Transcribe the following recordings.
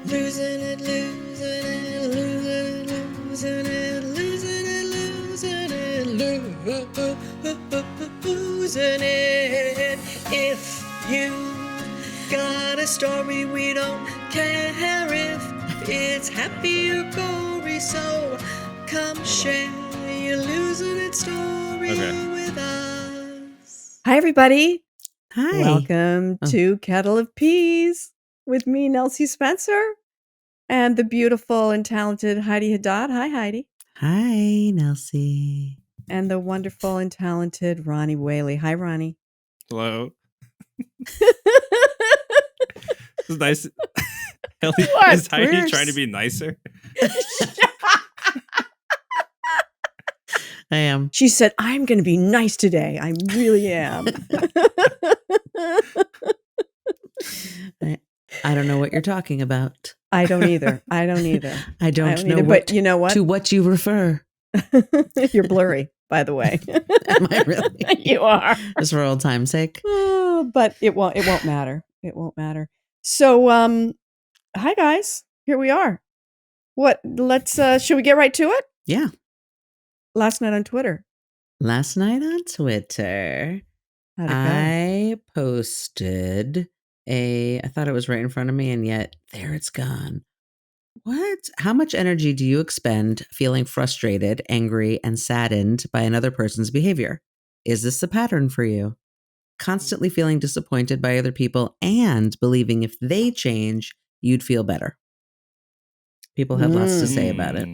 Losing it, losing it, losing it, losing it, losing it, losing it, losing it. If you got a story, we don't care if it's happy or gory. So come share your losing it story with us. Hi, everybody. Hi. Welcome to Kettle of Peas with me, Nelsie Spencer, and the beautiful and talented Heidi Haddad. Hi, Heidi. Hi, Nelsie. And the wonderful and talented Ronnie Whaley. Hi, Ronnie. Hello. It's nice. What? Is Heidi trying to be nicer? I am. She said, I'm going to be nice today. I really am. I don't know what you're talking about. I don't either. I don't either. I don't know either, what, but you know what? To what you refer. You're blurry, by the way. Am I really? You are. Just for old time's sake. But it won't matter. It won't matter. So, hi guys. Here we are. What? Let's should we get right to it? Yeah. Last night on Twitter. I posted I thought it was right in front of me, and yet there it's gone. What? How much energy do you expend feeling frustrated, angry, and saddened by another person's behavior? Is this a pattern for you? Constantly feeling disappointed by other people and believing if they change, you'd feel better. People have lots to say about it.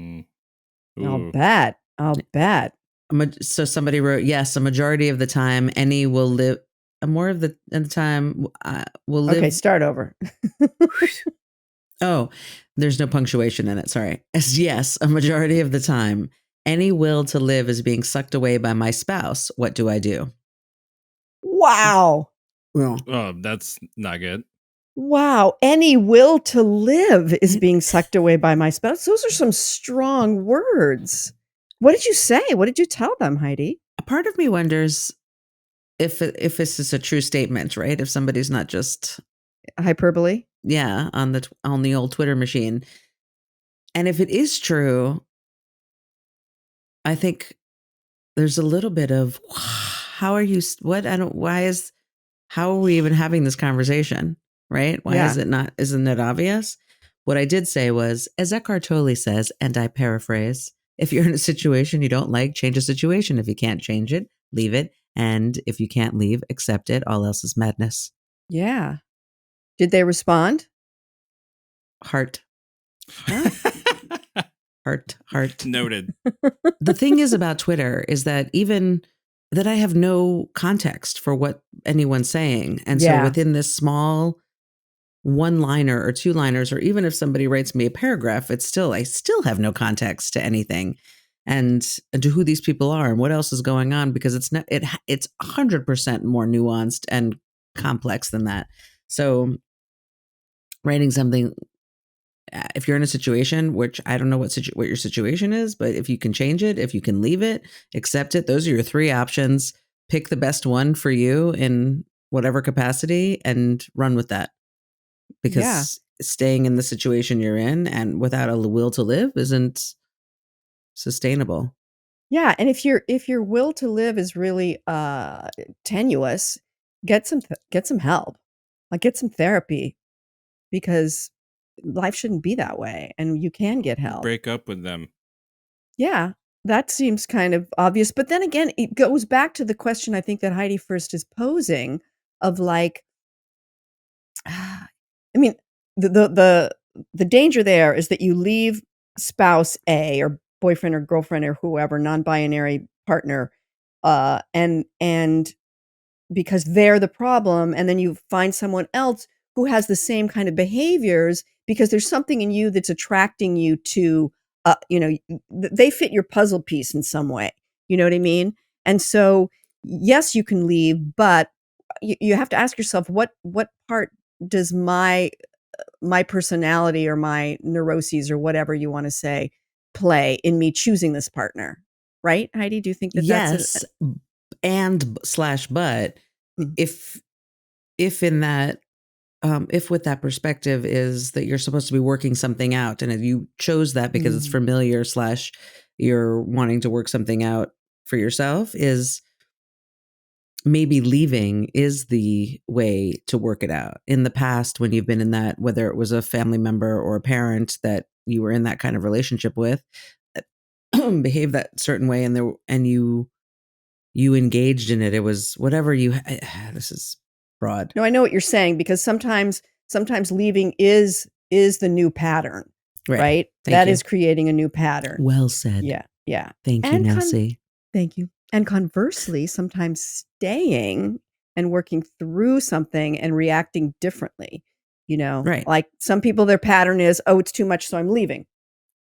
I'll bet. So somebody wrote, yes, a majority of the time, any will live. More of the time will live. Okay, start over. Oh, there's no punctuation in it. Sorry. Yes, a majority of the time, any will to live is being sucked away by my spouse. What do I do? Wow. Well, Oh, that's not good. Wow. Any will to live is being sucked away by my spouse. Those are some strong words. What did you say? What did you tell them, Heidi? A part of me wonders if this is a true statement, right? If somebody's not just hyperbole. Yeah, on the old Twitter machine. And if it is true, I think there's a little bit of how are we even having this conversation, right? Isn't it obvious? What I did say was, as Eckhart Tolle says, and I paraphrase, if you're in a situation you don't like, change the situation. If you can't change it, leave it. And if you can't leave, accept it. All else is madness. Yeah. Did they respond? Heart. Huh? Heart. Noted. The thing is about Twitter is that even that I have no context for what anyone's saying. And so within this small one-liner or two-liners, or even if somebody writes me a paragraph, I still have no context to anything and to who these people are and what else is going on, because it's 100% more nuanced and complex than that. So writing something, if you're in a situation, which I don't know what your situation is, but if you can change it, if you can leave it, accept it, those are your three options. Pick the best one for you in whatever capacity and run with that. Because staying in the situation you're in and without a will to live isn't sustainable. Yeah, and if your will to live is really tenuous, get some help. Like get some therapy, because life shouldn't be that way, and you can get help. Break up with them. Yeah, that seems kind of obvious. But then again, it goes back to the question I think that Heidi first is posing of like, I mean, the danger there is that you leave spouse A or boyfriend or girlfriend or whoever, non-binary partner, and because they're the problem, and then you find someone else who has the same kind of behaviors because there's something in you that's attracting you to, they fit your puzzle piece in some way. You know what I mean? And so, yes, you can leave, but you have to ask yourself, what part does my personality or my neuroses or whatever you want to say play in me choosing this partner? Right, Heidi? Do you think that yes, but if in that if with that perspective is that you're supposed to be working something out, and if you chose that because it's familiar / you're wanting to work something out for yourself, is maybe leaving is the way to work it out. In the past, when you've been in that, whether it was a family member or a parent that you were in that kind of relationship with, behave that certain way, and you engaged in it. It was whatever you. This is broad. No, I know what you're saying, because sometimes leaving is the new pattern, right? That is creating a new pattern. Well said. Yeah. Thank you, Nelsie. Thank you. And conversely, sometimes staying and working through something and reacting differently, Right. Like some people, their pattern is, oh, it's too much, so I'm leaving.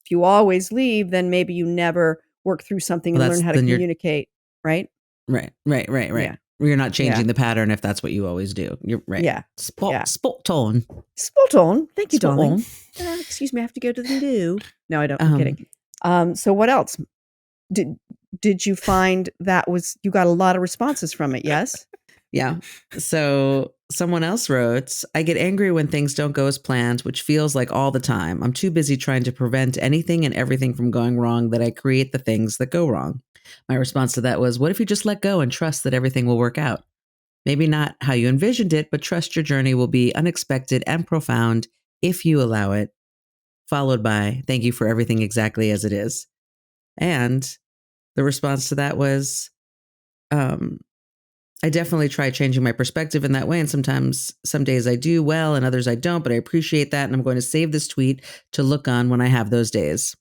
If you always leave, then maybe you never work through something and learn how to communicate, right? Right. Yeah. You're not changing the pattern if that's what you always do. You're right. Yeah. Spot on. Spot on. Thank you, Spot darling. on. Excuse me, I have to go to the loo. No, I don't. I'm kidding. So what else? Did you find you got a lot of responses from it? Yes. Yeah. So someone else wrote, I get angry when things don't go as planned, which feels like all the time. I'm too busy trying to prevent anything and everything from going wrong that I create the things that go wrong. My response to that was, what if you just let go and trust that everything will work out? Maybe not how you envisioned it, but trust your journey will be unexpected and profound if you allow it. Followed by, thank you for everything exactly as it is. And the response to that was, I definitely try changing my perspective in that way. And sometimes, some days I do well and others I don't, but I appreciate that. And I'm going to save this tweet to look on when I have those days.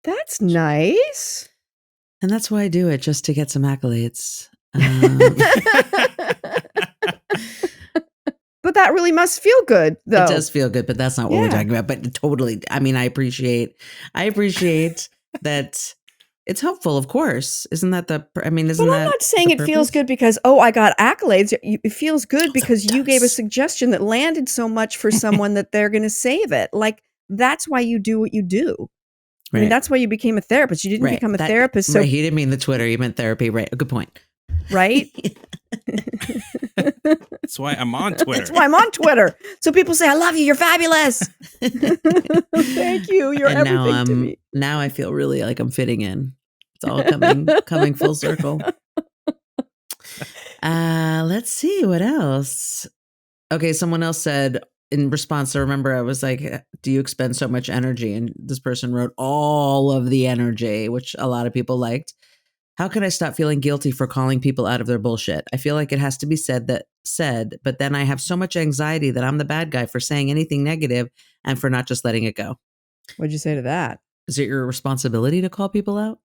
That's nice. And that's why I do it, just to get some accolades. But that really must feel good, though. It does feel good, but that's not what we're talking about. But totally, I mean, I appreciate that. It's helpful, of course. Isn't that I'm not saying it feels good because, I got accolades. It feels good because you gave a suggestion that landed so much for someone that they're going to save it. Like, that's why you do what you do. Right. I mean, that's why you became a therapist. You didn't become a therapist. So right. You didn't mean the Twitter. You meant therapy. Right. Good point. Right? That's why I'm on Twitter. That's why I'm on Twitter. So people say, I love you. You're fabulous. Thank you. You're everything to me. Now I feel really like I'm fitting in. It's all coming full circle. Let's see what else. Okay, someone else said in response, I remember I was like, do you expend so much energy? And this person wrote all of the energy, which a lot of people liked. How can I stop feeling guilty for calling people out of their bullshit? I feel like it has to be said, but then I have so much anxiety that I'm the bad guy for saying anything negative and for not just letting it go. What'd you say to that? Is it your responsibility to call people out?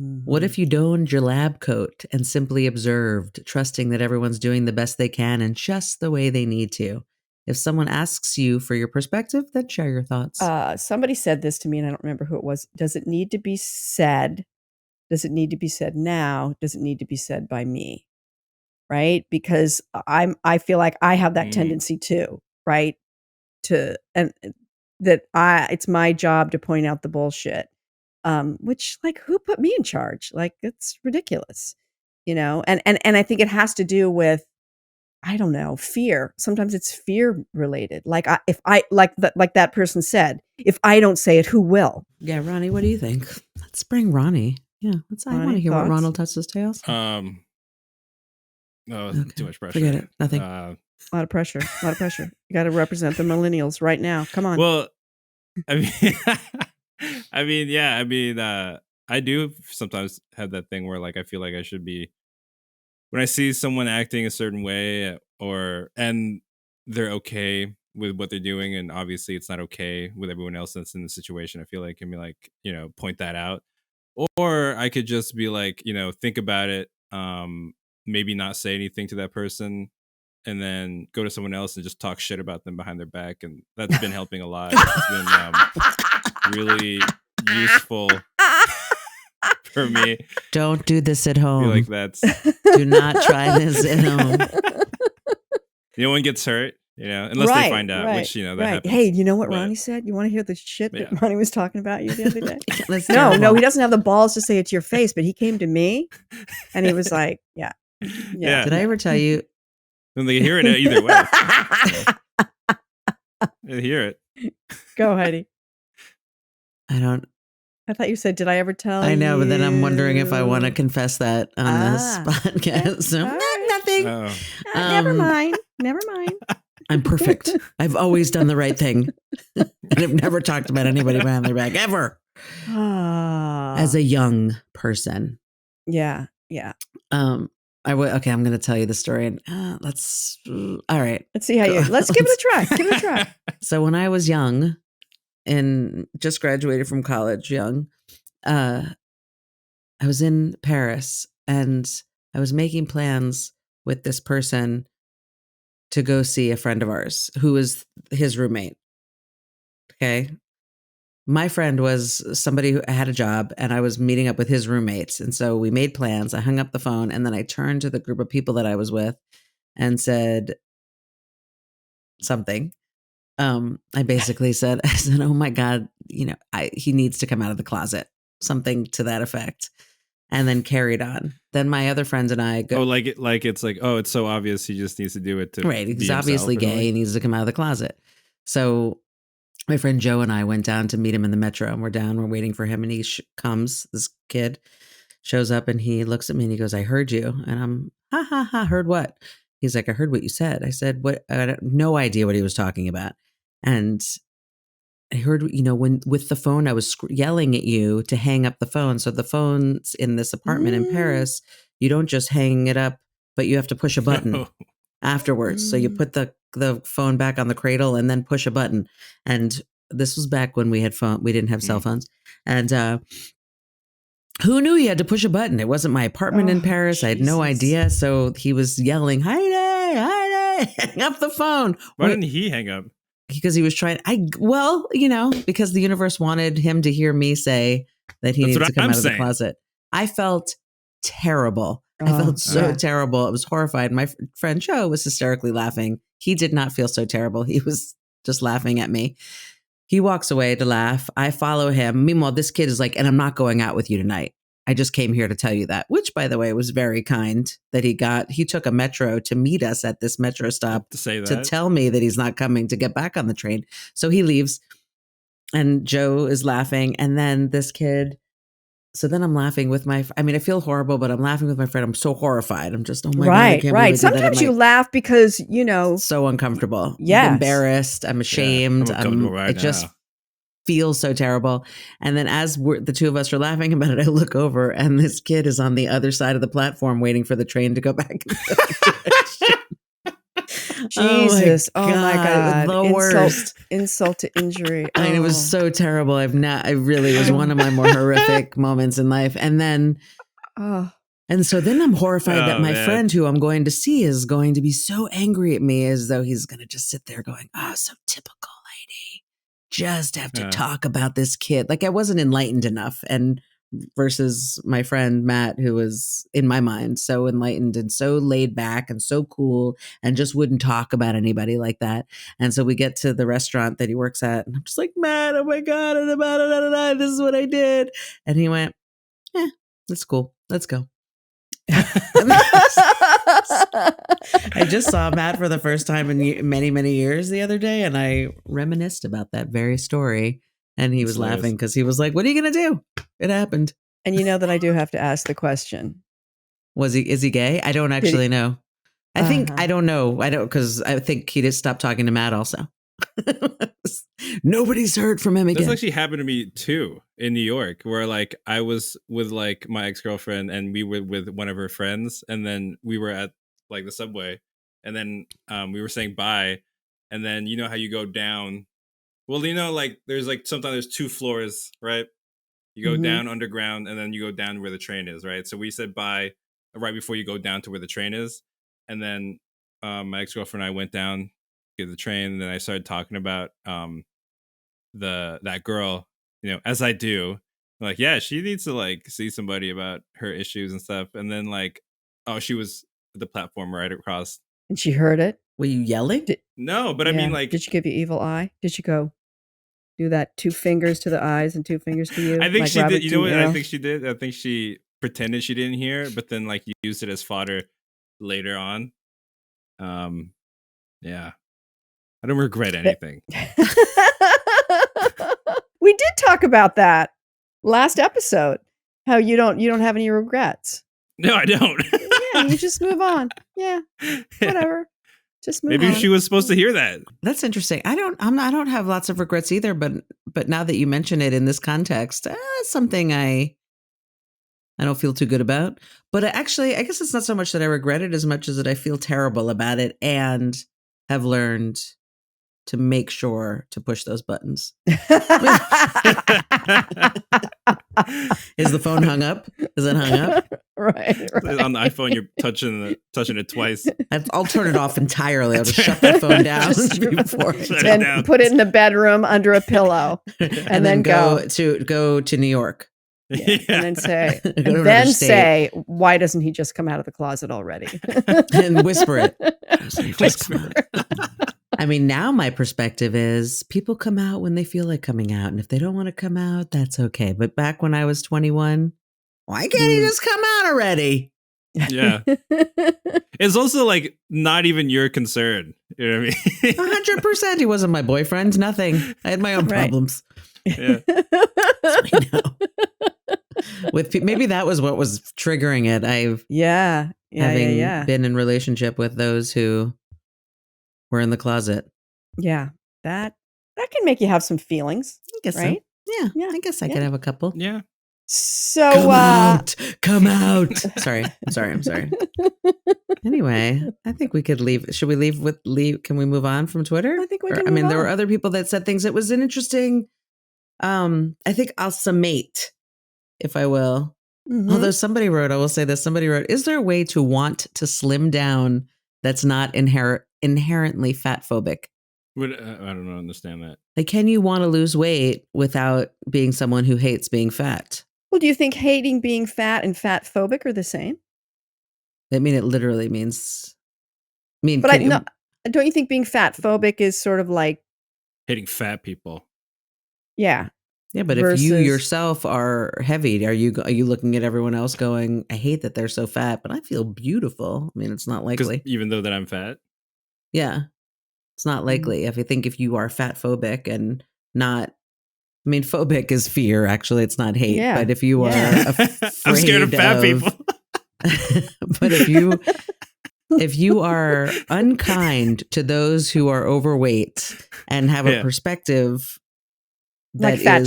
Mm-hmm. What if you donned your lab coat and simply observed, trusting that everyone's doing the best they can and just the way they need to? If someone asks you for your perspective, then share your thoughts. Somebody said this to me, and I don't remember who it was. Does it need to be said? Does it need to be said now? Does it need to be said by me? Right? Because I feel like I have that tendency too, right? It's my job to point out the bullshit. Which, like, who put me in charge? Like, it's ridiculous, and I think it has to do with, I don't know, fear. Sometimes it's fear related. Like, if that person said, if I don't say it, who will? Yeah, Ronnie, what do you think? Let's bring Ronnie. Yeah, I want to hear what Ronald touches tails. No, okay. Too much pressure. Forget it. Nothing. A lot of pressure. You got to represent the millennials right now. Come on. Well, I do sometimes have that thing where, like, I feel like I should be, when I see someone acting a certain way and they're okay with what they're doing, and obviously it's not okay with everyone else that's in the situation, I feel like I can be like, point that out. Or I could just be like, think about it, maybe not say anything to that person, and then go to someone else and just talk shit about them behind their back. And that's been helping a lot. It's been really useful for me. Don't do this at home. I feel like do not try this at home. No one gets hurt, unless they find out, which, that happens. Hey, you know what Ronnie said? You want to hear the shit that Ronnie was talking about you the other day? No, he doesn't have the balls to say it to your face, but he came to me and he was like, yeah. Did I ever tell you? When they hear it either way. I hear it. Go, Heidi. I thought you said, did I ever tell you? I know, but then I'm wondering if I want to confess that on this podcast. Okay. So, Right. nothing. Never mind. Never mind. I'm perfect. I've always done the right thing. And I've never talked about anybody behind their back ever. As a young person. Yeah. Okay, I'm going to tell you the story. And all right. Let's see how let's give it a try. Give it a try. So when I was young and just graduated from college, I was in Paris and I was making plans with this person to go see a friend of ours who was his roommate. Okay. My friend was somebody who had a job and I was meeting up with his roommates. And so we made plans. I hung up the phone and then I turned to the group of people that I was with and said something. I basically said, oh my God, he needs to come out of the closet, something to that effect. And then carried on. Then my other friends and I go. Oh, it's so obvious he just needs to do it to right. He's obviously gay. He needs to come out of the closet. So my friend Joe and I went down to meet him in the metro, and we're waiting for him, and he comes. This kid shows up, and he looks at me and he goes, "I heard you," and I'm ha ha ha. Heard what? He's like, "I heard what you said." I said, "What?" I had no idea what he was talking about, and I heard, when with the phone, I was yelling at you to hang up the phone. So the phones in this apartment in Paris, you don't just hang it up, but you have to push a button afterwards. So you put the phone back on the cradle and then push a button. And this was back when we didn't have cell phones. And who knew you had to push a button? It wasn't my apartment in Paris. Jesus. I had no idea. So he was yelling, Heidi, hang up the phone. Why didn't he hang up? Because he was trying, because the universe wanted him to hear me say that he needed to come out of the closet. I felt terrible. I felt so terrible. I was horrified. My friend Joe was hysterically laughing. He did not feel so terrible. He was just laughing at me. He walks away to laugh. I follow him. Meanwhile, this kid is like, and I'm not going out with you tonight. I just came here to tell you that, which, by the way, was very kind that he took a metro to meet us at this metro stop to tell me that he's not coming to get back on the train. So he leaves and Joe is laughing. And then this kid, so then I'm laughing with I feel horrible, but I'm laughing with my friend. I'm so horrified. I'm just, oh my God. I can't believe Sometimes you laugh because, so uncomfortable. Yes. I'm embarrassed. I'm ashamed. Yeah, I'm uncomfortable right now. Just feels so terrible. And then as the two of us are laughing about it, I look over and this kid is on the other side of the platform waiting for the train to go back. Jesus. Oh my God. The worst. Insult to injury. I mean, it was so terrible. It really was one of my more horrific moments in life. And then, and so then I'm horrified that my friend who I'm going to see is going to be so angry at me as though he's going to just sit there going, so typical lady. Just have to talk about this kid. Like I wasn't enlightened enough. And versus my friend Matt, who was in my mind so enlightened and so laid back and so cool and just wouldn't talk about anybody like that. And so we get to the restaurant that he works at and I'm just like, Matt, oh my God, this is what I did. And he went, that's cool. Let's go. I just saw Matt for the first time in many, many years the other day, and I reminisced about that very story. And he was laughing because he was like, "What are you going to do? It happened." And you know that I do have to ask the question: Is he gay? I don't actually know. I think I don't know. I don't because I think he just stopped talking to Matt. Also, nobody's heard from him again. This actually happened to me too in New York, where like I was with like my ex-girlfriend and we were with one of her friends, and then we were at like the subway, and then we were saying bye, and then you know how you go down. Well, like there's like sometimes there's 2 floors, right? You go down underground, and then you go down where the train is, right? So we said bye right before you go down to where the train is, and then my ex-girlfriend and I went down to the train, and then I started talking about that girl, as I do. I'm like, yeah, she needs to like see somebody about her issues and stuff. And then like, she was at the platform right across. And she heard it. Were you yelling? No, but I mean, like, did she give you evil eye? Did she go do that 2 fingers to the eyes and 2 fingers to you? I think like she Robert did. You know what? Niro? I think she did. I think she pretended she didn't hear, but then like used it as fodder later on. Yeah. I don't regret anything. We did talk about that last episode. How you don't have any regrets. No, I don't. Yeah, you just move on. Yeah, whatever. Just move on. Maybe she was supposed to hear that. That's interesting. I don't have lots of regrets either, but now that you mention it in this context, it's something I don't feel too good about. But actually, I guess it's not so much that I regret it as much as that I feel terrible about it and have learned to make sure to push those buttons. Is the phone hung up? Is it hung up? Right. On the iPhone, you're touching it twice. I'll turn it off entirely. I'll just shut that phone down before and put it in the bedroom under a pillow, and then go to New York. Yeah. And then say, why doesn't he just come out of the closet already? And whisper it. I mean, now my perspective is people come out when they feel like coming out. And if they don't want to come out, that's okay. But back when I was 21, why can't he just come out already? Yeah. It's also like not even your concern. You know what I mean? 100%. He wasn't my boyfriend. Nothing. I had my own problems. Yeah. I know. Maybe that was what was triggering it. Having been in relationship with those who were in the closet. Yeah, that can make you have some feelings. I guess right? So. Yeah, I guess I could have a couple. Yeah. So come out. Sorry. I'm sorry. Anyway, I think we could leave. Should we leave? Can we move on from Twitter? I think we can. There were other people that said things. It was an interesting. I think I'll summate, if I will. Mm-hmm. Although somebody wrote, I will say this. Somebody wrote, "Is there a way to want to slim down that's not inherently fat phobic?" I don't understand that. Like, can you want to lose weight without being someone who hates being fat? Well, do you think hating being fat and fat phobic are the same? I mean, it literally means. But don't you think being fat phobic is sort of like hating fat people? Yeah. Yeah, but if you yourself are heavy, are you looking at everyone else going, "I hate that they're so fat, but I feel beautiful"? I mean, it's not likely. Even though that I'm fat? Yeah. It's not likely. If you are fat phobic and not, I mean, phobic is fear, actually. It's not hate. Yeah. But if you are afraid I'm scared of fat people. But if you are unkind to those who are overweight and have a perspective that like fat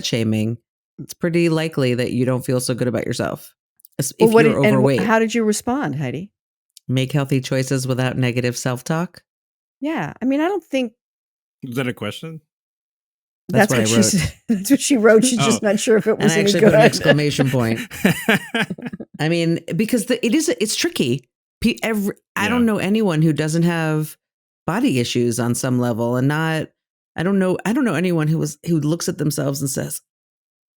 shaming, it's pretty likely that you don't feel so good about yourself. If you're overweight. How did you respond, Heidi? Make healthy choices without negative self-talk. Yeah. I mean, I don't think. Is that a question? That's what I wrote. That's what she wrote. She's just not sure if it was any good. And I actually put an exclamation point. I mean, because it's tricky. I don't know anyone who doesn't have body issues on some level, and I don't know anyone who looks at themselves and says,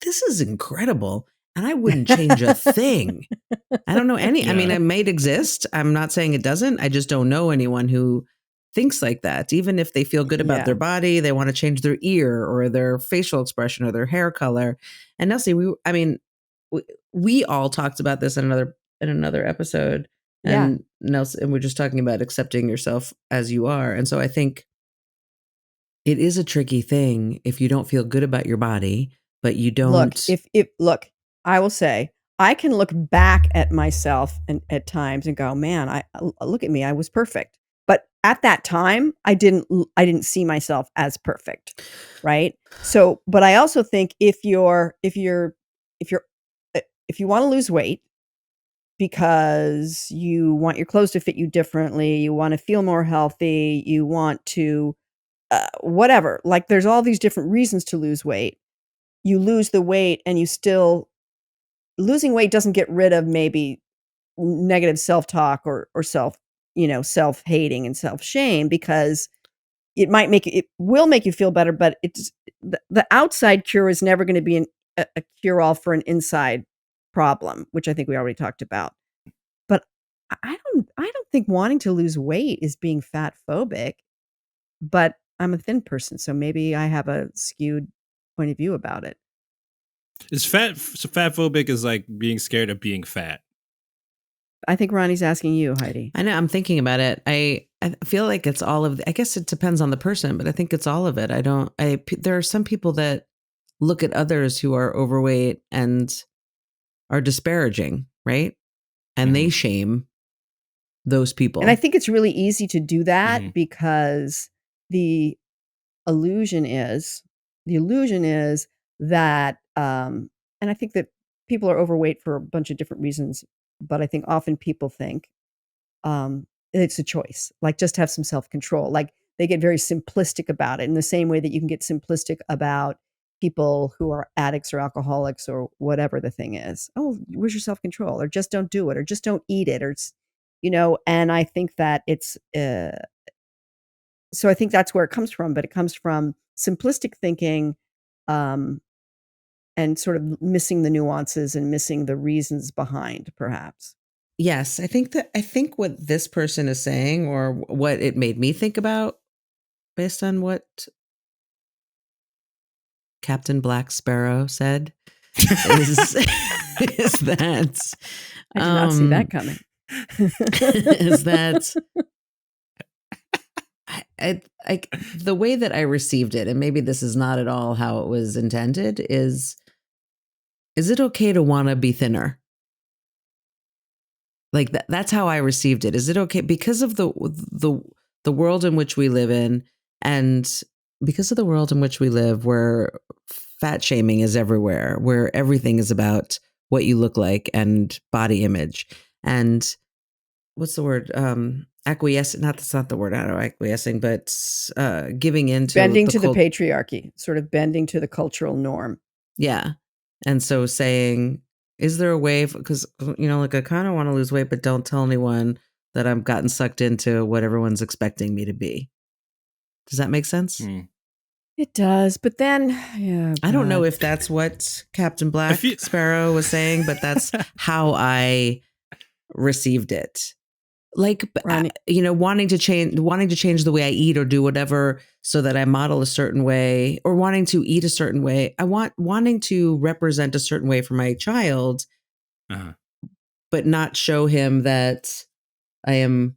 "This is incredible," and I wouldn't change a thing. I don't know any. Yeah. I mean, it might exist. I'm not saying it doesn't. I just don't know anyone who thinks like that. Even if they feel good about their body, they want to change their ear or their facial expression or their hair color. And Nelsie, we all talked about this in another episode. And Nelsie, and we're just talking about accepting yourself as you are. And so I think it is a tricky thing if you don't feel good about your body, but you don't. Look, I will say, I can look back at myself and at times and go, man, I look at me, I was perfect. But at that time, I didn't see myself as perfect, right? So, but I also think if you want to lose weight because you want your clothes to fit you differently, you want to feel more healthy, you want to whatever, like there's all these different reasons to lose weight. You lose the weight and you still losing weight doesn't get rid of maybe negative self-talk or self-hating and self-shame, because it will make you feel better, but it's the outside cure is never going to be a cure-all for an inside problem, which I think we already talked about. But I don't think wanting to lose weight is being fat phobic, but I'm a thin person, so maybe I have a skewed point of view about it. Is fat phobic is like being scared of being fat? I think Ronnie's asking you, Heidi. I know, I'm thinking about it. I feel like it's all of I guess it depends on the person, but I think it's all of it. There are some people that look at others who are overweight and are disparaging, right? And they shame those people. And I think it's really easy to do that Mhm. because the illusion is that, and I think that people are overweight for a bunch of different reasons, but I think often people think, it's a choice, like, just have some self-control. Like, they get very simplistic about it in the same way that you can get simplistic about people who are addicts or alcoholics or whatever the thing is. "Oh, where's your self-control?" Or "Just don't do it," or "Just don't eat it," or and I think that so I think that's where it comes from, but it comes from simplistic thinking, um, and sort of missing the nuances and missing the reasons behind, perhaps. Yes, I think what this person is saying, or what it made me think about, based on what Captain Black Sparrow said, is is that I did not see that coming. is that the way that I received it, and maybe this is not at all how it was intended, is it okay to want to be thinner? Like that's how I received it. Is it okay because of the world in which we live in, and because of the world in which we live, where fat shaming is everywhere, where everything is about what you look like and body image, and what's the word? Acquiescing. That's not the word. I don't know, acquiescing, but giving into bending to the patriarchy, sort of bending to the cultural norm. Yeah, and so saying, is there a way? Because like I kind of want to lose weight, but don't tell anyone that I've gotten sucked into what everyone's expecting me to be. Does that make sense? It does, but then, yeah, I don't know God. if that's what Captain Black Sparrow was saying, but that's how I received it. Like, Ronnie. wanting to change the way I eat or do whatever so that I model a certain way, or wanting to eat a certain way. Wanting to represent a certain way for my child, but not show him that I am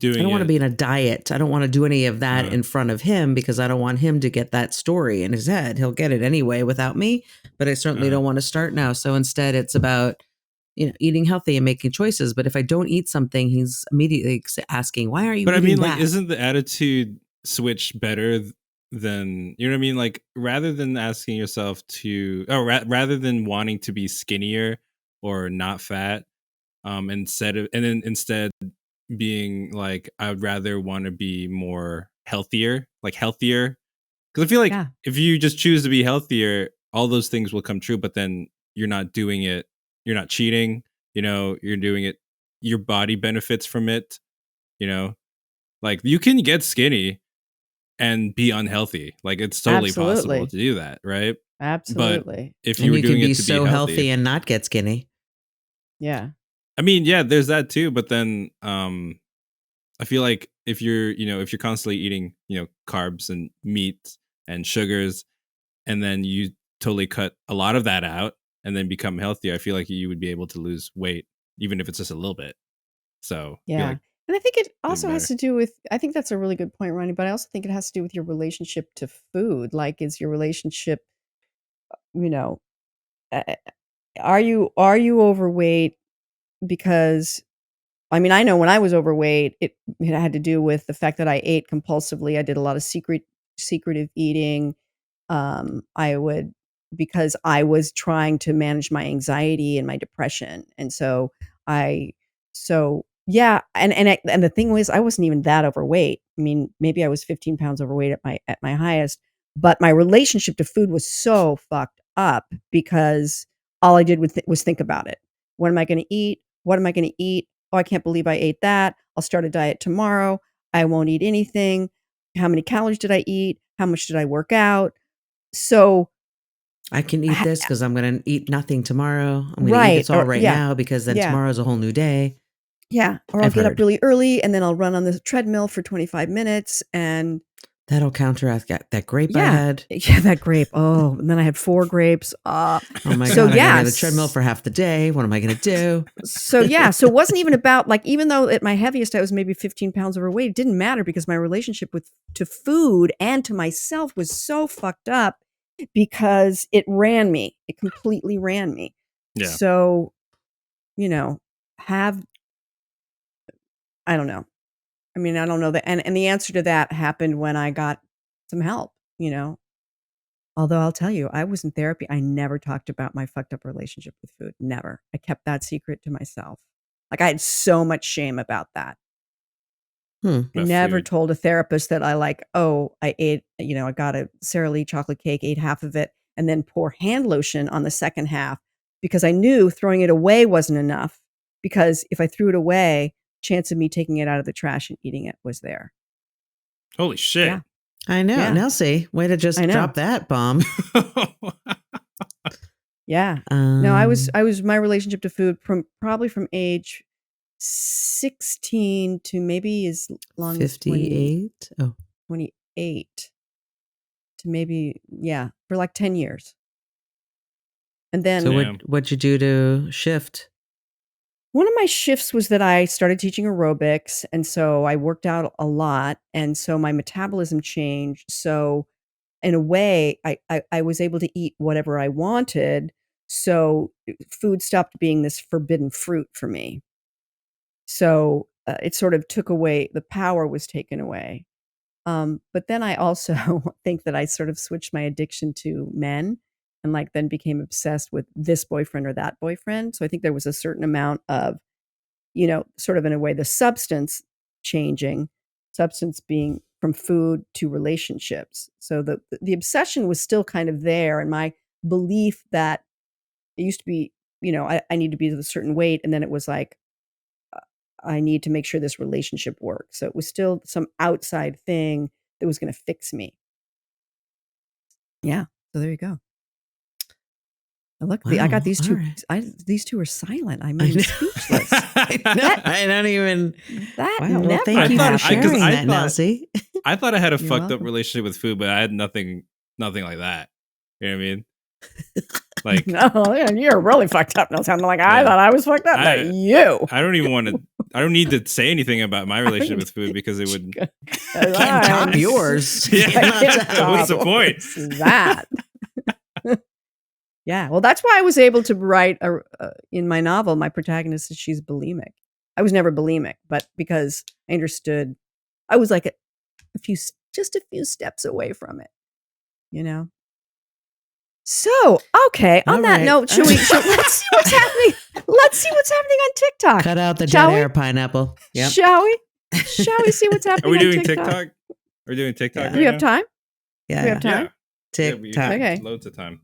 doing I don't it. want to be in a diet. I don't want to do any of that in front of him, because I don't want him to get that story in his head. He'll get it anyway without me, but I certainly don't want to start now. So instead it's about, eating healthy and making choices. But if I don't eat something, he's immediately asking, why aren't you But I eating mean, that? like, isn't the attitude switch better than, you know what I mean? Like, rather than asking yourself to, or rather than wanting to be skinnier or not fat, instead being like, I would rather want to be more healthier, like healthier. Because I feel like if you just choose to be healthier, all those things will come true, but then you're not doing it. You're not cheating, you're doing it. Your body benefits from it, like you can get skinny and be unhealthy. Like it's totally possible to do that, right? Absolutely. But if you And were you doing can be it to be so healthy healthy, and not get skinny. Yeah. I mean, yeah, there's that too. But then I feel like if you're, if you're constantly eating, carbs and meat and sugars, and then you totally cut a lot of that out and then become healthy, I feel like you would be able to lose weight, even if it's just a little bit. So I feel Yeah. like And I think it it'd be also has better. to do with, I think that's a really good point, Ronnie, but I also think it has to do with your relationship to food. Like, is your relationship, you know, uh, are you overweight because, I mean, I know when I was overweight, it had to do with the fact that I ate compulsively. I did a lot of secretive eating. I would, because I was trying to manage my anxiety and my depression, and I, yeah, and the thing was, I wasn't even that overweight. I mean, maybe I was 15 pounds overweight at my highest, but my relationship to food was so fucked up because all I did was think about it. What am I going to eat? What am I going to eat? Oh, I can't believe I ate that. I'll start a diet tomorrow. I won't eat anything. How many calories did I eat? How much did I work out? So I can eat this because I'm going to eat nothing tomorrow. I'm going to eat right, this all right now because then yeah, tomorrow's a whole new day. yeah, or I'll get up really early and then I'll run on the treadmill for 25 minutes and That'll counteract that grape I Yeah. had. Yeah, that grape. Oh, and then I had 4 grapes. Oh my So, God, I gotta be on the yes. treadmill for half the day. What am I going to do? So it wasn't even about like, even though at my heaviest I was maybe 15 pounds overweight, it didn't matter because my relationship to food and to myself was so fucked up because it ran me. It completely ran me. Yeah. So, I don't know. I mean, I don't know that. And the answer to that happened when I got some help, Although I'll tell you, I was in therapy. I never talked about my fucked up relationship with food. Never. I kept that secret to myself. Like I had so much shame about that. I never told a therapist that I ate, I got a Sara Lee chocolate cake, ate half of it, and then pour hand lotion on the second half because I knew throwing it away wasn't enough. Because if I threw it away, chance of me taking it out of the trash and eating it was there. Holy shit. Yeah. I know. Yeah. Nelsie, way to just drop that bomb. Yeah. No, I was my relationship to food probably from age 16 to maybe as long 58. as 28 to maybe, for like 10 years. And then So what'd you do to shift? One of my shifts was that I started teaching aerobics, and so I worked out a lot, and so my metabolism changed. So in a way, I was able to eat whatever I wanted. So food stopped being this forbidden fruit for me. So it sort of took away, the power was taken away. But then I also think that I sort of switched my addiction to men and then became obsessed with this boyfriend or that boyfriend. So I think there was a certain amount of, sort of in a way, the substance being from food to relationships. So the obsession was still kind of there. And my belief that it used to be, I need to be at a certain weight. And then it was like, I need to make sure this relationship works. So it was still some outside thing that was going to fix me. Yeah. So there you go. Look, I got these two. Right. These two are silent. I mean, speechless. I don't even. That wow, well, thank you for sharing that, Nelsie. I thought I had a fucked up relationship with food, but I had nothing like that. You know what I mean? Like, no, you're really fucked up. No, sounding like I thought I was fucked up. But you. I don't even want to. I don't need to say anything about my relationship with food because it would can't top yours. What's the point? That. Yeah, well, that's why I was able to write in my novel. My protagonist is she's bulimic. I was never bulimic, but because I understood, I was like just a few steps away from it. So, okay. On that note, let's see what's happening. Let's see what's happening on TikTok. Cut out the dead air pineapple. Yep. Shall we? Shall we see what's happening? Are we doing TikTok? We're doing TikTok. Yeah. Do we have time? Yeah. Do we have time? TikTok. Okay. Loads of time.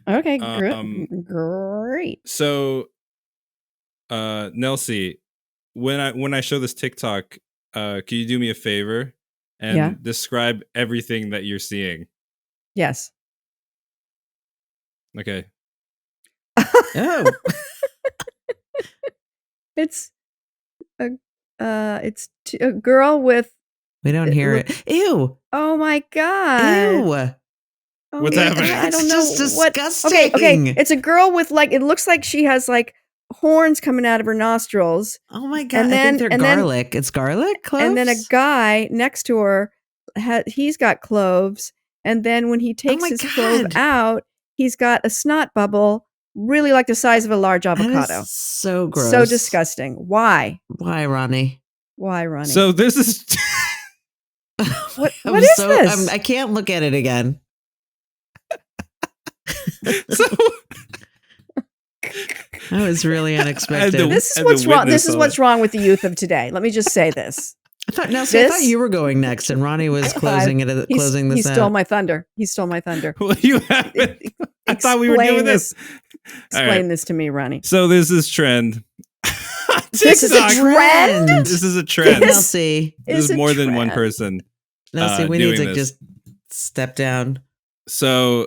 Okay. Great. So, Nelsie, when I show this TikTok, can you do me a favor and describe everything that you're seeing? Yes. Okay. Oh. It's a girl with. We don't hear it. Ew. Oh my God. Ew. What's happening? I don't know. It's just disgusting. Okay. It's a girl with it looks like she has horns coming out of her nostrils. Oh my God. I think they're garlic. It's garlic cloves? And then a guy next to her, he's got cloves. And then when he takes his clove out, he's got a snot bubble, really like the size of a large avocado. That is so gross. So disgusting. Why? Why, Ronnie? So this is... what is this? I can't look at it again. So that was really unexpected. This is what's wrong. This is what's wrong with the youth of today. Let me just say this. I thought you were going next, and Ronnie was closing this out. He stole my thunder. He stole my thunder. Well, you haven't. I thought we were doing this. Explain this to me, Ronnie. So there's this trend. This is a trend. This is a trend. Nelsie, this is more than one person. Nelsie, we need to just step down. So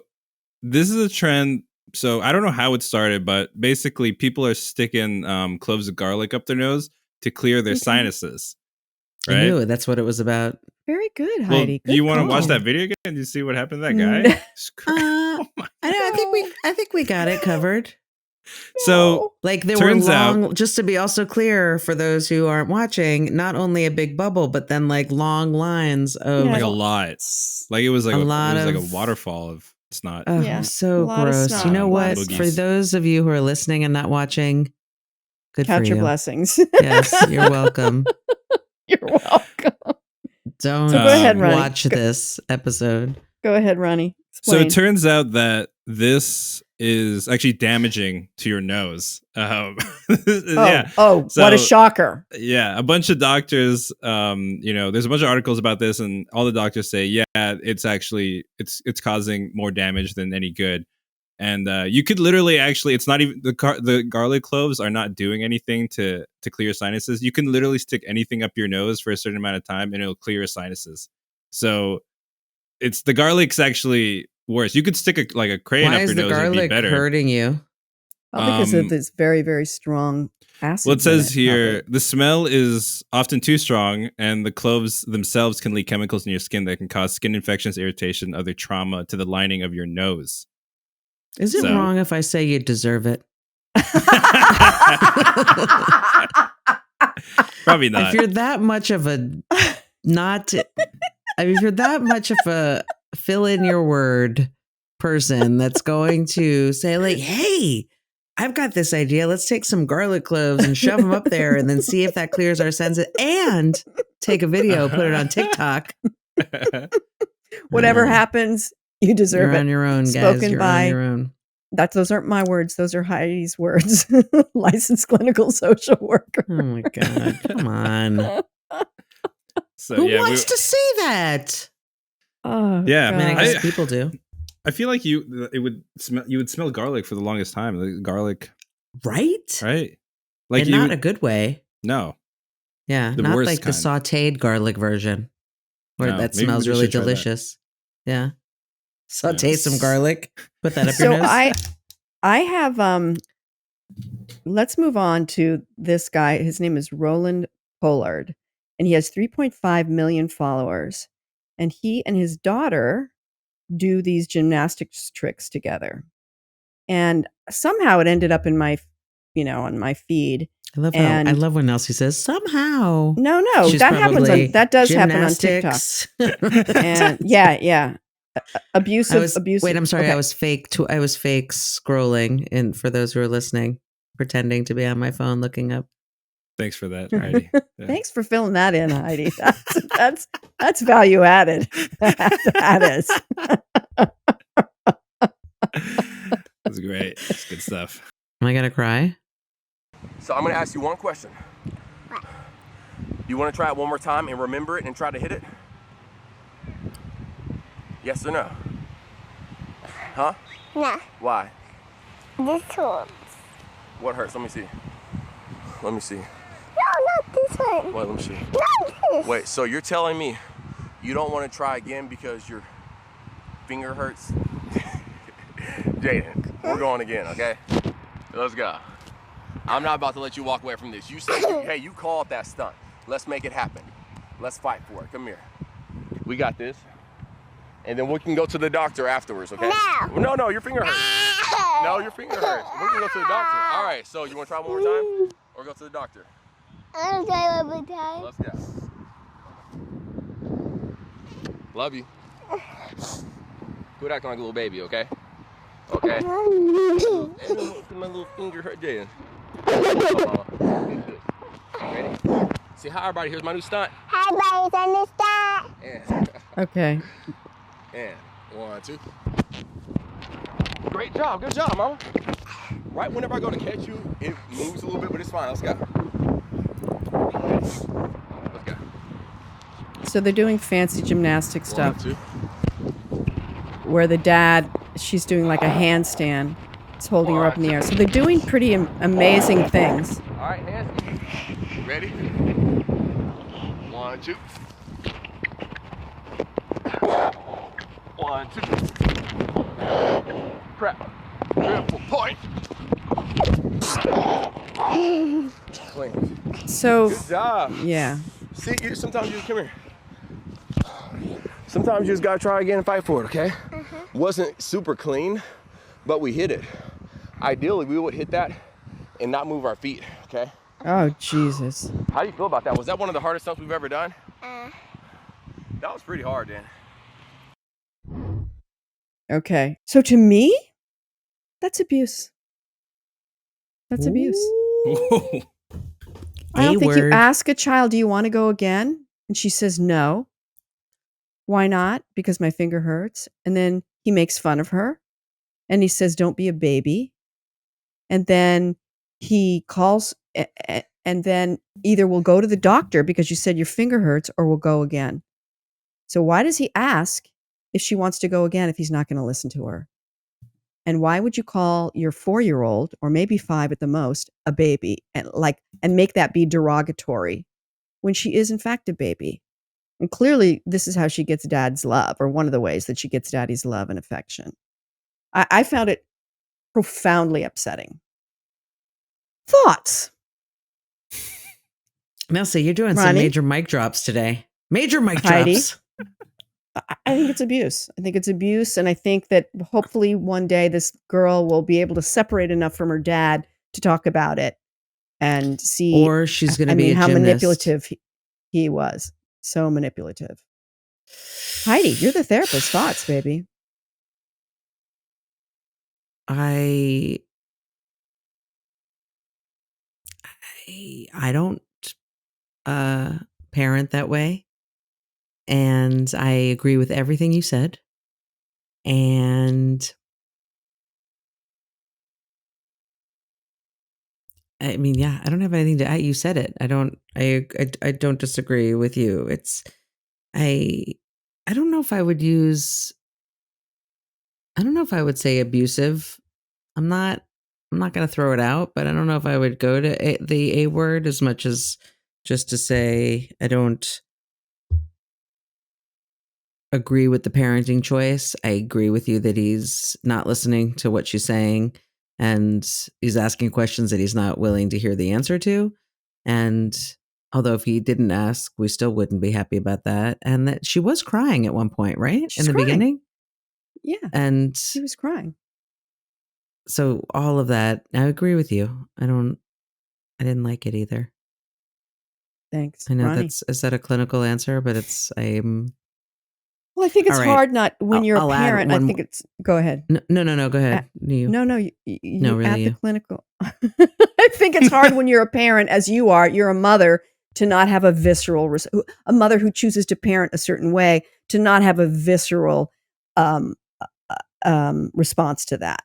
this is a trend. So I don't know how it started, but basically people are sticking cloves of garlic up their nose to clear their sinuses. Right? I knew it. That's what it was about. Very good, Well, Heidi. do you Good want to watch call. that video again? Do you see what happened to that No. guy? Oh my- I think we got it covered. So Like there turns were long, out, just to be also clear for those who aren't watching, not only a big bubble, but then like long lines of Yeah. like a lot. Like it was like A it lot was like a of- waterfall of snot. oh, Yeah. so A lot of gross. snot, You know a lot what? of For boogies. those of you who are listening and not watching, good Count for your you. blessings. Yes, you're welcome. You're welcome. Don't So go ahead, Ronnie. watch this episode. Go ahead, Ronnie. So Explain. it turns out that this is actually damaging to your nose. Yeah. Oh, what a So- shocker. Yeah, a bunch of doctors, there's a bunch of articles about this, and all the doctors say, yeah, it's actually it's causing more damage than any good. And you could literally actually, it's not even the garlic cloves are not doing anything to clear sinuses. You can literally stick anything up your nose for a certain amount of time, and it'll clear your sinuses. So it's the garlic's actually worse. You could stick a crayon Why up is your the nose and it'd be garlic better. hurting you? Well, because of Um, this very, very strong acid. Well, it says in here probably. the smell is often too strong, and the cloves themselves can leak chemicals in your skin that can cause skin infections, irritation, other trauma to the lining of your nose. Is it So- wrong if I say you deserve it? Probably not. If you're that much of a if you're that much of a fill in your word person that's going to say like, hey, I've got this idea. Let's take some garlic cloves and shove them up there and then see if that clears our senses and take a video, put it on TikTok. Whatever Uh, happens, you deserve You're it. on your own, guys. Spoken You're by- on your own. Those aren't my words. Those are Heidi's words. Licensed clinical social worker. Oh my God. Come on. So Who yeah, wants to see that? Oh, Yeah, I mean, I God. guess people do. I feel like you would smell garlic for the longest time. The garlic, Right? right? Like and you not a good way. no. Yeah, The not worst like the kind. sautéed garlic version, where No, that maybe we smells just really should try that. delicious. Yeah, saute some garlic, put that up So your nose. I have let's move on to this guy. His name is Roland Pollard, and he has 3.5 million followers. And he and his daughter do these gymnastics tricks together. And somehow it ended up in my, on my feed. I love when Nelsie says somehow. No, She's that happens probably on that does happen on TikTok. gymnastics. And yeah. Abusive. Wait, I'm sorry. Okay. I was fake scrolling. And for those who are listening, pretending to be on my phone, looking up. Thanks for that, Heidi. Yeah. Thanks for filling that in, Heidi. That's value added. That is. That's great. That's good stuff. Am I gonna cry? So I'm gonna ask you one question. You wanna try it one more time and remember it and try to hit it? Yes or no? Huh? Nah, Why? this hurts. What hurts? Let me see. Let me see. No, not this one. Wait, let me see. Not this. Wait, so you're telling me you don't wanna try again because your finger hurts? Jaden, we're going again, okay? Let's go. I'm not about to let you walk away from this. You said, hey, you called that stunt. Let's make it happen. Let's fight for it. Come here. We got this. And then we can go to the doctor afterwards, okay? No. No, your finger hurts. No, your finger hurts. We're gonna go to the doctor. All right, so you wanna try one more time? Or go to the doctor? I'm trying one more time. Let's go. Love you. Quit acting like a little baby, okay? Okay? My little finger hurt, Jaden. Ready? See how everybody here's my new stunt. Hi, buddy, understand? And, Okay. and 1, 2. Great job, good job, mama. Right whenever I go to catch you, it moves a little bit, but it's fine. Let's go. Let's go. So they're doing fancy gymnastic 1, stuff 2. where the dad, she's doing like a handstand. It's holding her up in the air. So they're doing pretty amazing things. All right, hands. Ready? 1, 2. 1, 2. Prep. Triple point. Clean. So Good job. yeah. See, sometimes you just come here. Sometimes you just gotta try again and fight for it, okay? Wasn't super clean, but we hit it. Ideally, we would hit that and not move our feet, okay? Oh, Jesus. How do you feel about that? Was that one of the hardest stuff we've ever done? That was pretty hard, Dan. Okay. So to me, that's abuse. That's abuse. Whoa. I don't think you word. ask a child, do you want to go again? And she says no. Why not? Because my finger hurts. And then he makes fun of her. And he says, don't be a baby. And then he calls, and then either we'll go to the doctor because you said your finger hurts, or we'll go again. So why does he ask if she wants to go again if he's not going to listen to her? And why would you call your 4-year-old, or maybe 5 at the most, a baby, and make that be derogatory when she is in fact a baby? And clearly this is how she gets dad's love, or one of the ways that she gets daddy's love and affection. I found it profoundly upsetting. Thoughts? Nelsie, you're doing some Ronnie? major mic drops today. Major mic Heidi? drops. I think it's abuse. I think it's abuse. And I think that hopefully one day this girl will be able to separate enough from her dad to talk about it and see. Or she's going to be a how gymnast. manipulative he was. So manipulative. Heidi, you're the therapist. Thoughts, baby? I don't parent that way. And I agree with everything you said. And I mean, yeah, I don't have anything to add. You said it. I don't disagree with you. I don't know if I would say abusive. I'm not going to throw it out, but I don't know if I would go to the A word as much as just to say I don't agree with the parenting choice. I agree with you that he's not listening to what she's saying, and he's asking questions that he's not willing to hear the answer to. And although if he didn't ask, we still wouldn't be happy about that. And that she was crying at one point, right? She's in the crying. beginning. Yeah. And She was crying. so all of that, I agree with you. I didn't like it either. Thanks. I know Ronnie. is that a clinical answer, but Well, I think it's all right. hard not when you're I'll a add parent. I think it's, go ahead. No, go ahead. You. No, you No, really, at the you. clinical. I think it's hard when you're a parent, as you are, you're a mother, to not have a visceral, a mother who chooses to parent a certain way, to not have a visceral response to that.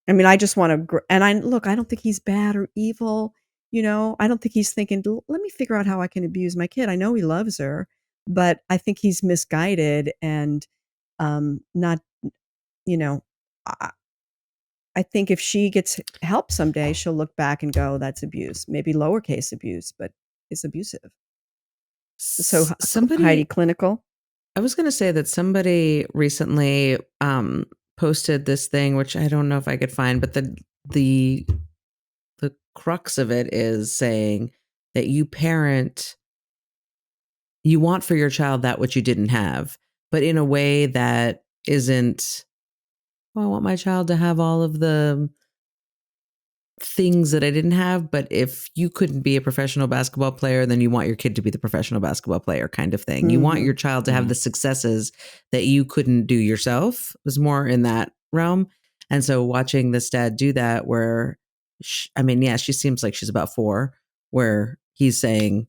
I mean, I just want to, and I don't think he's bad or evil. You know, I don't think he's thinking, let me figure out how I can abuse my kid. I know he loves her, but I think he's misguided and not, you know, I think if she gets help someday, she'll look back and go, that's abuse. Maybe lowercase abuse, but it's abusive. So Heidi, clinical. I was going to say that somebody recently posted this thing, which I don't know if I could find, but the crux of it is saying that you want for your child that which you didn't have, but in a way that isn't, well, I want my child to have all of the things that I didn't have, but if you couldn't be a professional basketball player, then you want your kid to be the professional basketball player kind of thing. Mm-hmm. You want your child to have the successes that you couldn't do yourself. It was more in that realm. And so watching this dad do that where, she seems like she's about 4, where he's saying,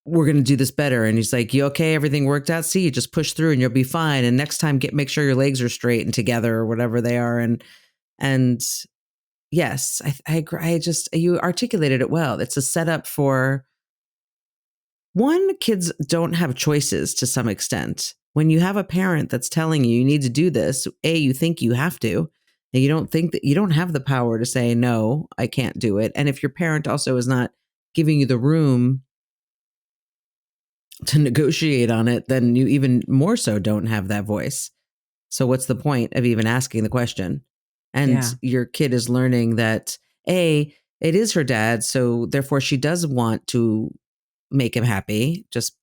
we're going to do this better. And he's like, you okay? Everything worked out? See, you just push through and you'll be fine. And next time make sure your legs are straight and together or whatever they are. And yes, I agree. You articulated it well. It's a setup for, one, kids don't have choices to some extent. When you have a parent that's telling you need to do this, you think you have to, and you don't think that you don't have the power to say, no, I can't do it. And if your parent also is not giving you the room to negotiate on it, then you even more so don't have that voice. So what's the point of even asking the question? And your kid is learning that it is her dad, so therefore she does want to make him happy. Just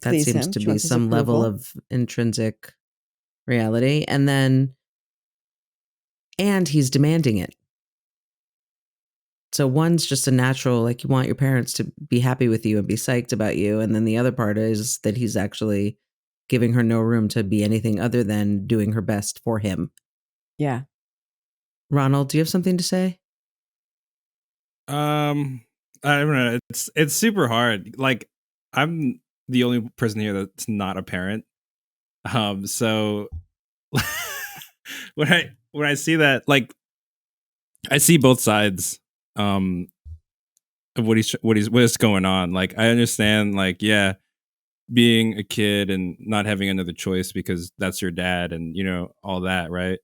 that Please seems him. to She be wants his some level approval. of intrinsic reality. And he's demanding it. So one's just a natural, like you want your parents to be happy with you and be psyched about you. And then the other part is that he's actually giving her no room to be anything other than doing her best for him. Yeah. Ronald, do you have something to say? I don't know. It's super hard. Like, I'm the only person here that's not a parent. So when I see that, like, I see both sides of what's going on. Like, I understand, like, yeah, being a kid and not having another choice because that's your dad and, you know, all that, right?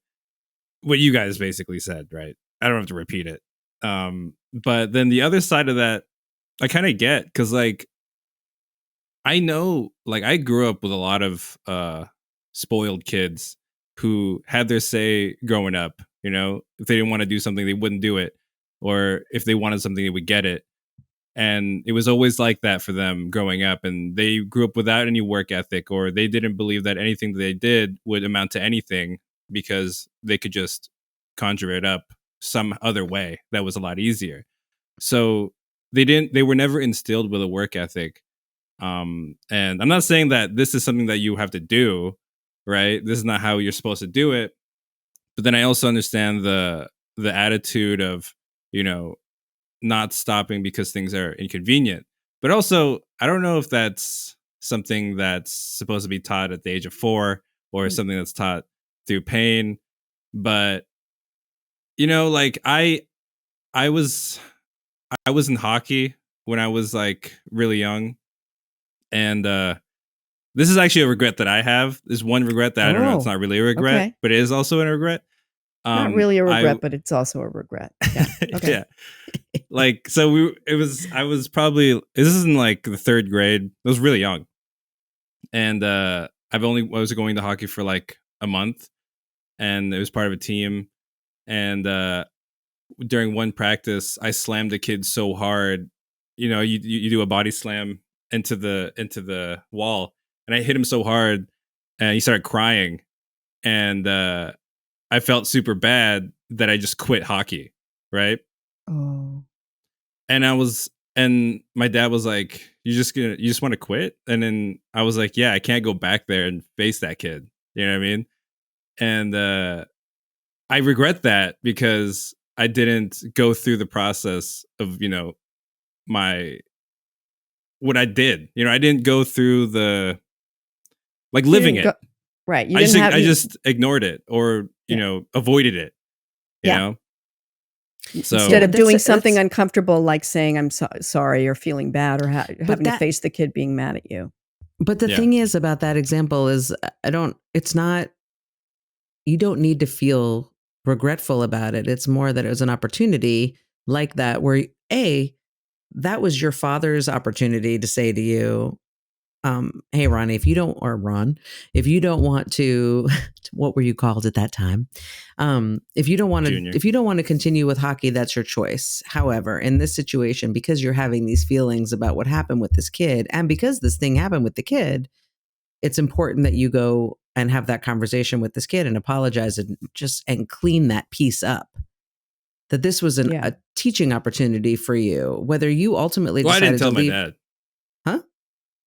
What you guys basically said, right? I don't have to repeat it. But then the other side of that, I kind of get, because, like, I know, like, I grew up with a lot of spoiled kids who had their say growing up. You know, if they didn't want to do something, they wouldn't do it, or if they wanted something, they would get it. And it was always like that for them growing up. And they grew up without any work ethic, or they didn't believe that anything that they did would amount to anything because they could just conjure it up some other way that was a lot easier. So they were never instilled with a work ethic. And I'm not saying that this is something that you have to do, right? This is not how you're supposed to do it. But then I also understand the attitude of, you know, not stopping because things are inconvenient. But also, I don't know if that's something that's supposed to be taught at the age of 4 or something that's taught through pain. But, you know, like, I was in hockey when I was, like, really young. And this is actually a regret that I have. There's one regret that I don't know, it's Oh, not really a regret, okay. but it is also a regret. Not really a I regret, but it's also a regret. Yeah. Okay. yeah. Like, so I was probably, this is in, like, the 3rd grade. I was really young. And I was going to hockey for, like, a month, and it was part of a team. And during one practice, I slammed a kid so hard. You know, you do a body slam into the wall, and I hit him so hard, and he started crying, and I felt super bad that I just quit hockey, right? Oh. And my dad was like, you just want to quit? And then I was like, yeah, I can't go back there and face that kid. You know what I mean? And I regret that because I didn't go through the process of, you know, what I did. You know, I didn't go through the, like, You living didn't go, it. right. You didn't have I just ignored it, or, you yeah. know, avoided it, you Yeah. know? So Instead of doing something that's uncomfortable, like saying I'm sorry or feeling bad or having to face the kid being mad at you. But the Yeah. thing is about that example is you don't need to feel regretful about it. It's more that it was an opportunity like that where that was your father's opportunity to say to you, hey, Ronnie, if you don't want to, what were you called at that time? If you don't want to continue with hockey, that's your choice. However, in this situation, because you're having these feelings about what happened with this kid, and because this thing happened with the kid, it's important that you go and have that conversation with this kid and apologize and clean that piece up. That this was a teaching opportunity for you, whether you ultimately decided I didn't tell to my leave. dad. Huh?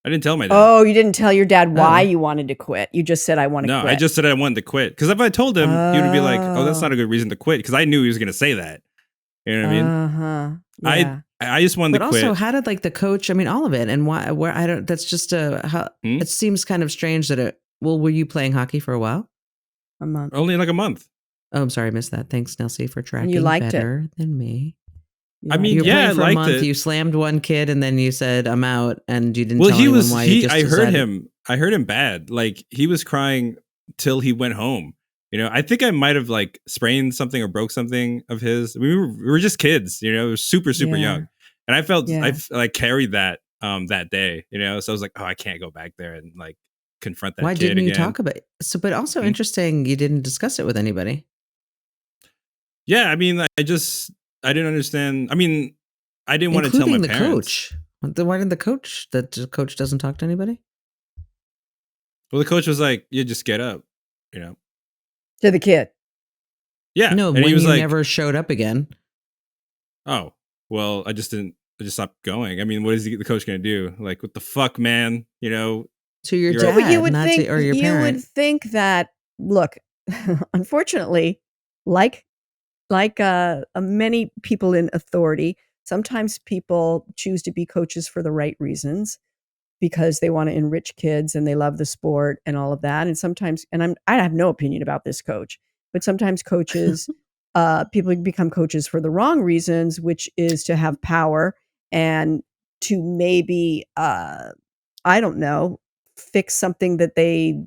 I didn't tell my dad. Oh, you didn't tell your dad why you wanted to quit. You just said, I want to quit. No, I just said I wanted to quit. Because if I told him, he would be like, oh, that's not a good reason to quit. Because I knew he was going to say that. You know what I mean? Uh-huh. Yeah. I just wanted to quit. But also, how did, like, the coach, I mean, all of it, and why, where, I don't, that's just it seems kind of strange that were you playing hockey for a while? A month. Only like a month. Oh, I'm sorry, I missed that. Thanks, Nelsie, for tracking you liked better than me. I mean, you were playing for I a liked month. it. You slammed one kid, and then you said, "I'm out," and you didn't tell anyone why. I heard him bad. Like, he was crying till he went home. You know, I think I might have, like, sprained something or broke something of his. We were just kids. You know, we were super young, and I felt I carried that that day. You know, so I was like, oh, I can't go back there and, like, confront that. Why kid didn't you again. talk about it? So, but also interesting, you didn't discuss it with anybody. Yeah, I mean, I didn't understand. I mean, I didn't want to tell my parents. Coach. Then why didn't the coach doesn't talk to anybody? Well, the coach was like, "You just get up," you know. To the kid. Yeah, No, and he when was you like, never showed up again. "Oh, well, I just stopped going." I mean, what is the coach going to do? Like, what the fuck, man? You know, To your You're- Well, but you dad, would not think to, or your you would parent. think that, look, unfortunately, like many people in authority, sometimes people choose to be coaches for the right reasons because they want to enrich kids and they love the sport and all of that. And sometimes, and I have no opinion about this coach, but sometimes coaches, people become coaches for the wrong reasons, which is to have power and to maybe, I don't know, fix something that they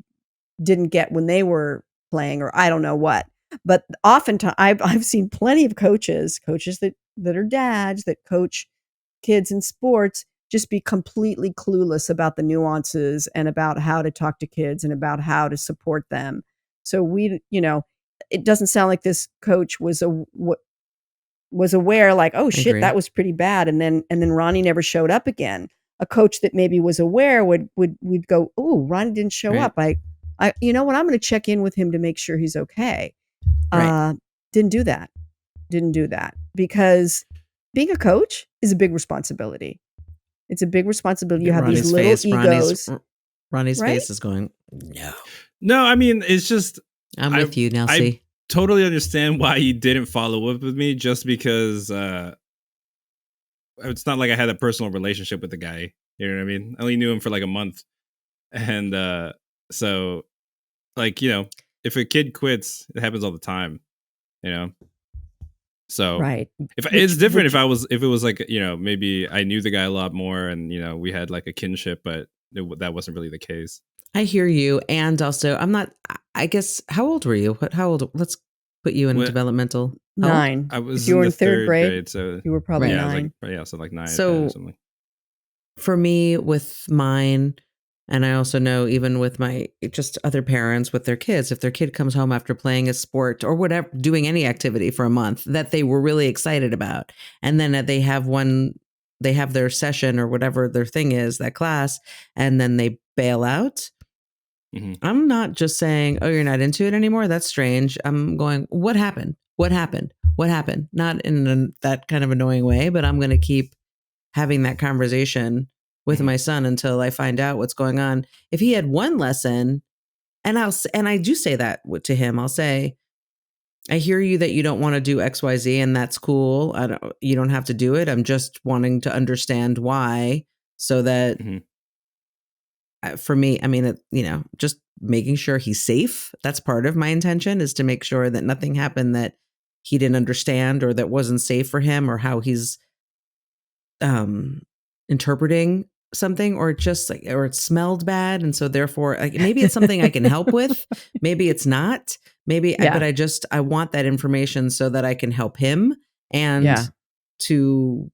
didn't get when they were playing, or I don't know what. But oftentimes, I've seen plenty of coaches that are dads that coach kids in sports just be completely clueless about the nuances and about how to talk to kids and about how to support them. So it doesn't sound like this coach was aware, like, oh I shit, agree. that was pretty bad, and then Ronnie never showed up again. A coach that maybe was aware would go, oh, Ronnie didn't show Right. up. I you know what, I'm going to check in with him to make sure he's okay. Right. Didn't do that. Because being a coach is a big responsibility. It's a big responsibility. You have these Ronnie's little face. egos, Ronnie's right? face is going, no. No, I mean, it's just I'm with you, Nelsie. totally understand why he didn't follow up with me, just because it's not like I had a personal relationship with the guy. You know what I mean? I only knew him for like a month. And so, like, you know, if a kid quits, it happens all the time, you know? So Right. it's different if it was like, you know, maybe I knew the guy a lot more and, you know, we had like a kinship, but that wasn't really the case. I hear you. And also, I guess, how old were you? Let's put you in What? developmental. 9. I was If you were in in the third grade, so you were probably Right. yeah, I was 9. so like 9 or 10 So or something. for me, with mine, and I also know even with my just other parents with their kids, if their kid comes home after playing a sport or whatever, doing any activity for a month that they were really excited about, and then they have their session or whatever their thing is, that class, and then they bail out. Mm-hmm. I'm not just saying, oh, you're not into it anymore. That's strange. I'm going, what happened? What happened? What happened? Not in that kind of annoying way, but I'm going to keep having that conversation with my son until I find out what's going on. If he had one lesson, and I do say that to him, I'll say, I hear you that you don't want to do XYZ, and that's cool. You don't have to do it. I'm just wanting to understand why, so that for me, I mean, just making sure he's safe. That's part of my intention, is to make sure that nothing happened that he didn't understand or that wasn't safe for him, or how he's interpreting something, or or it smelled bad, and so therefore, like, maybe it's something I can help with, maybe it's not, but I want that information so that I can help him and to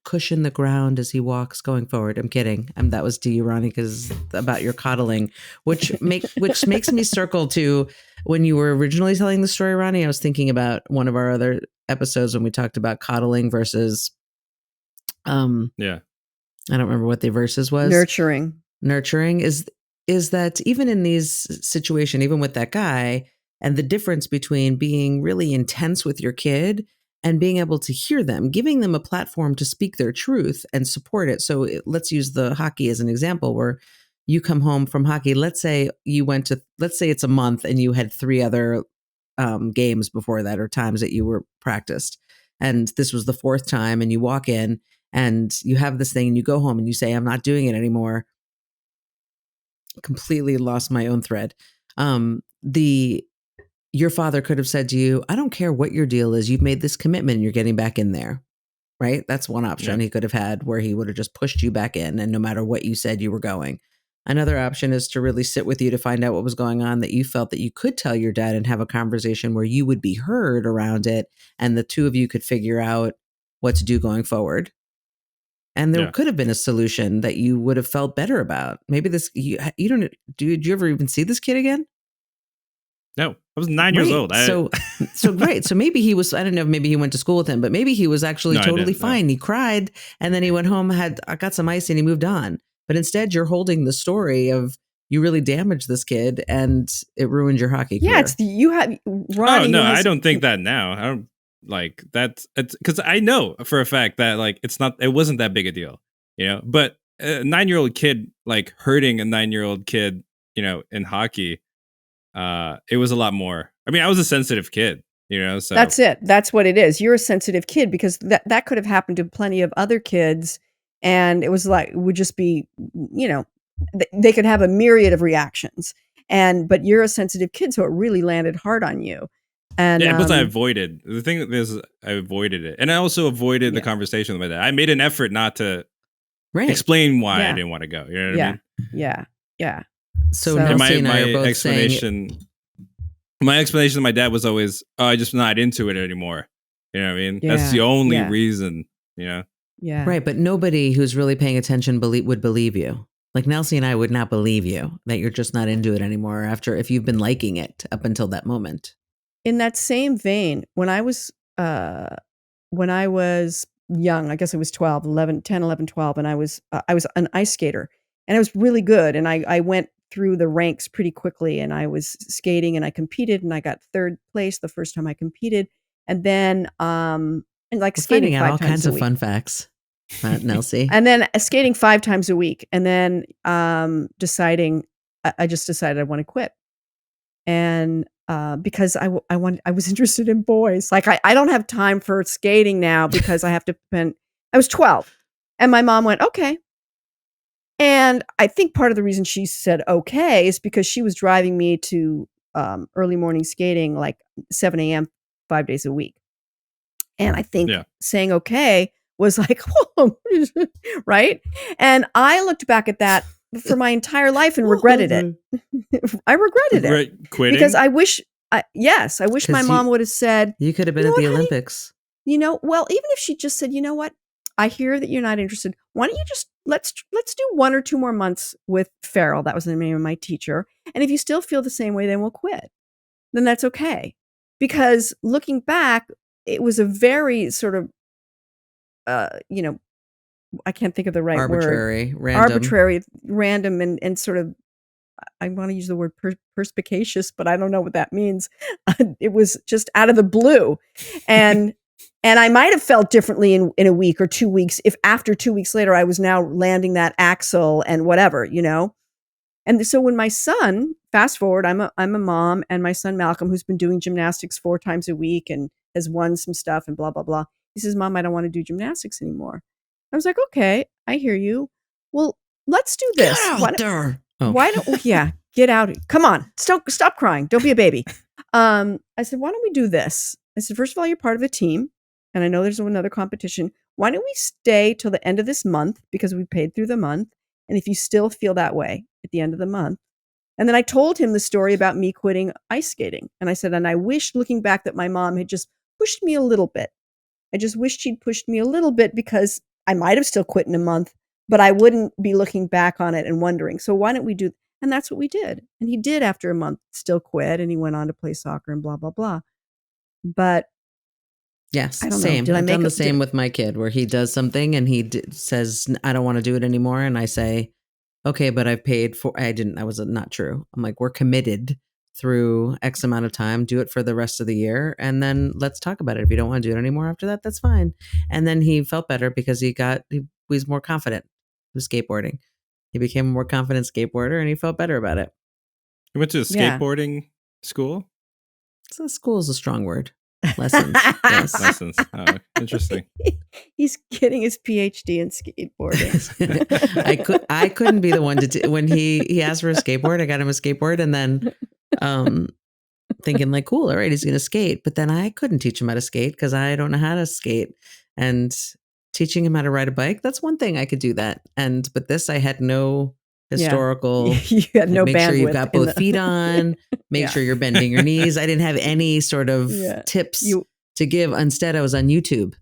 cushion the ground as he walks going forward. I'm kidding. That was to you, Ronnie, because about your coddling, which makes me circle to when you were originally telling the story, Ronnie. I was thinking about one of our other episodes when we talked about coddling versus I don't remember what the verses was. Nurturing is that even in these situation, even with that guy, and the difference between being really intense with your kid and being able to hear them, giving them a platform to speak their truth and support it. So let's use the hockey as an example, where you come home from hockey. Let's say it's a month and you had 3 other games before that, or times that you were practiced. And this was the 4th time, and you walk in and you have this thing and you go home and you say, I'm not doing it anymore. Completely lost my own thread. Your father could have said to you, I don't care what your deal is. You've made this commitment and you're getting back in there. Right? That's one option he could have had, where he would have just pushed you back in, and no matter what you said, you were going. Another option is to really sit with you to find out what was going on, that you felt that you could tell your dad and have a conversation where you would be heard around it, and the two of you could figure out what to do going forward. And there could have been a solution that you would have felt better about. Maybe did you ever even see this kid again? No, I was 9 years old. So great. So maybe he was, I don't know, maybe he went to school with him, but maybe he was actually No, I totally didn't, no. fine. He cried and then he went home, got some ice and he moved on. But instead you're holding the story of you really damaged this kid and it ruined your hockey career. Yeah, you have Ronnie. Oh no, I don't think that now. I don't like that's because I know for a fact that like it wasn't that big a deal, you know. But a 9-year-old kid like hurting a 9-year-old kid, you know, in hockey, it was a lot more. I mean, I was a sensitive kid, you know. So that's it. That's what it is. You're a sensitive kid because that could have happened to plenty of other kids, and it was like it would just be, you know, they could have a myriad of reactions. But you're a sensitive kid, so it really landed hard on you. And yeah, but I avoided the thing. I avoided it, and I also avoided the conversation with my dad. I made an effort not to explain why I didn't want to go. You know what I mean? Yeah. So Nelsie and I are both my explanation to my dad was always, "Oh, I'm just not into it anymore." You know what I mean? That's the only reason. You know? Yeah. Right, but nobody who's really paying attention would believe you. Like Nelsie and I would not believe you that you're just not into it anymore if you've been liking it up until that moment. In that same vein, when I was young, I guess I was 12, 11, 10, 11, 12, and I was an ice skater and I was really good. And I went through the ranks pretty quickly and I was skating and I competed and I got third place the first time I competed. And then, and like We're skating finding out 5 all times kinds a of week. fun facts. Nelsie. And then skating 5 times a week. And then I just decided I want to quit. And because I was interested in boys. Like I don't have time for skating now because I have to spend, I was 12 and my mom went, okay. And I think part of the reason she said okay is because she was driving me to early morning skating like 7 a.m. 5 days a week. And I think saying okay was like, whoa, right? And I looked back at that for my entire life and regretted it. I regretted it. Quitting? Because I wish my mom would have said, you could have been at the Olympics. You know, well, even if she just said, you know what, I hear that you're not interested. Why don't you just let's do 1 or 2 more months with Farrell. That was the name of my teacher. And if you still feel the same way, then we'll quit. Then that's okay. Because looking back, it was a very sort of, you know, I can't think of the right word. Arbitrary, random, and sort of, I want to use the word perspicacious, but I don't know what that means. It was just out of the blue. And I might have felt differently in a week or 2 weeks if after 2 weeks later I was now landing that axle and whatever, you know? And so when my son, fast forward, I'm a mom, and my son Malcolm, who's been doing gymnastics 4 times a week and has won some stuff and blah, blah, blah. He says, Mom, I don't want to do gymnastics anymore. I was like, okay, I hear you. Well, let's do this. Get out there. Why don't get out. Come on. Stop crying. Don't be a baby. I said, why don't we do this? I said, first of all, you're part of a team. And I know there's another competition. Why don't we stay till the end of this month because we paid through the month. And if you still feel that way at the end of the month. And then I told him the story about me quitting ice skating. And I said, and I wish looking back that my mom had just pushed me a little bit. I just wished she'd pushed me a little bit because I might have still quit in a month, but I wouldn't be looking back on it and wondering. So why don't we do? And that's what we did. And he did after a month still quit and he went on to play soccer and blah, blah, blah. But yes, I don't same. Know. I've done the same with my kid where he does something and he says, I don't want to do it anymore. And I say, okay, but I've paid for, that was not true. I'm like, we're committed through X amount of time, do it for the rest of the year. And then let's talk about it. If you don't want to do it anymore after that, that's fine. And then he felt better because he was more confident with skateboarding. He became a more confident skateboarder and he felt better about it. You went to a skateboarding school? So school is a strong word. Lessons. Yes. Lessons. Oh, interesting. He's getting his PhD in skateboarding. I couldn't be the one to when he asked for a skateboard. I got him a skateboard and then thinking like, cool, all right, he's going to skate. But then I couldn't teach him how to skate because I don't know how to skate. And teaching him how to ride a bike, that's one thing I could do that. But this, I had no historical. You had no make bandwidth. Sure you've got both feet on. Make sure you're bending your knees. I didn't have any sort of tips to give. Instead, I was on YouTube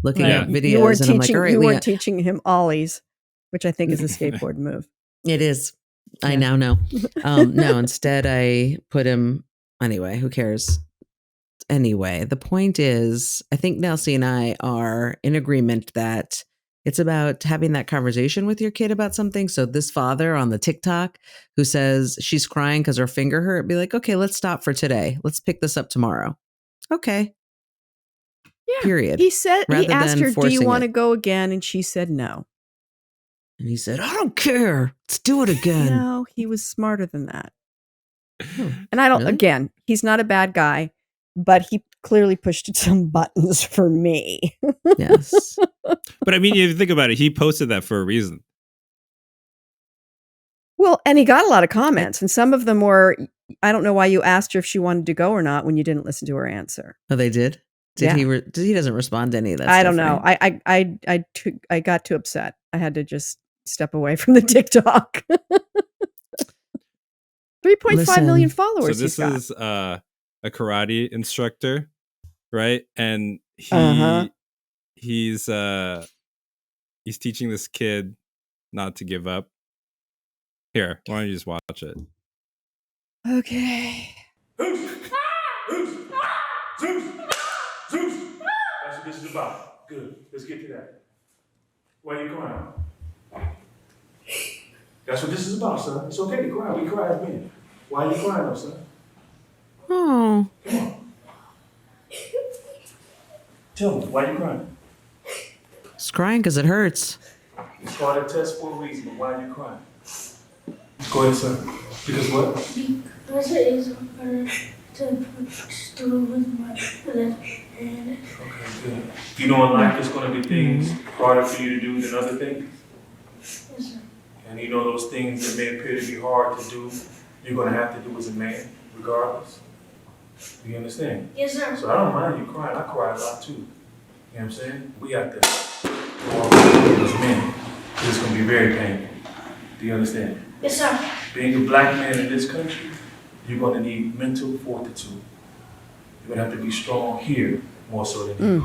looking at videos, and I'm like, all right, you weren't teaching him ollies, which I think is a skateboard move. It is. I now know. No, instead I put him Anyway, who cares? Anyway, the point is, I think Nelsie and I are in agreement that it's about having that conversation with your kid about something. So this father on the TikTok who says she's crying because her finger hurt, be like, okay, let's stop for today. Let's pick this up tomorrow. Okay. Yeah. Period. He said, he Rather asked than her, do you forcing want to it. go again? And she said no. And he said, I don't care. Let's do it again. No, he was smarter than that. Oh, And I don't, really? again, he's not a bad guy, but he clearly pushed some buttons for me. Yes. But I mean, if you think about it, he posted that for a reason. Well, and he got a lot of comments, and some of them were, I don't know why you asked her if she wanted to go or not when you didn't listen to her answer. Oh, they did? Yeah. He doesn't respond to any of that I stuff, don't know. right? I got too upset. I had to just step away from the TikTok. 3.5 million Listen. followers. So this is a karate instructor, right? And he's teaching this kid not to give up. Here, why don't you just watch it? Okay. Zeus! Zeus! Zeus! Zeus! That's what this is about. Good. Let's get to that. Why are you crying? That's what this is about, son. It's okay to cry. We cry as men. Why are you crying, though, son? Oh. Come on. Tell me, why are you crying? He's crying because it hurts. It's called a test for a reason, but why are you crying? Go ahead, son. Because what? Because it is harder to push through with my left hand. Okay, good. You know in life there's going to be things harder for you to do than other things? Yes, sir. And you know those things that may appear to be hard to do, you're going to have to do as a man, regardless. Do you understand? Yes, sir. So I don't mind you crying. I cry a lot too. You know what I'm saying? We have to go all as men. It's going to be very painful. Do you understand? Yes, sir. Being a black man in this country, you're going to need mental fortitude. You're going to have to be strong here more so than here.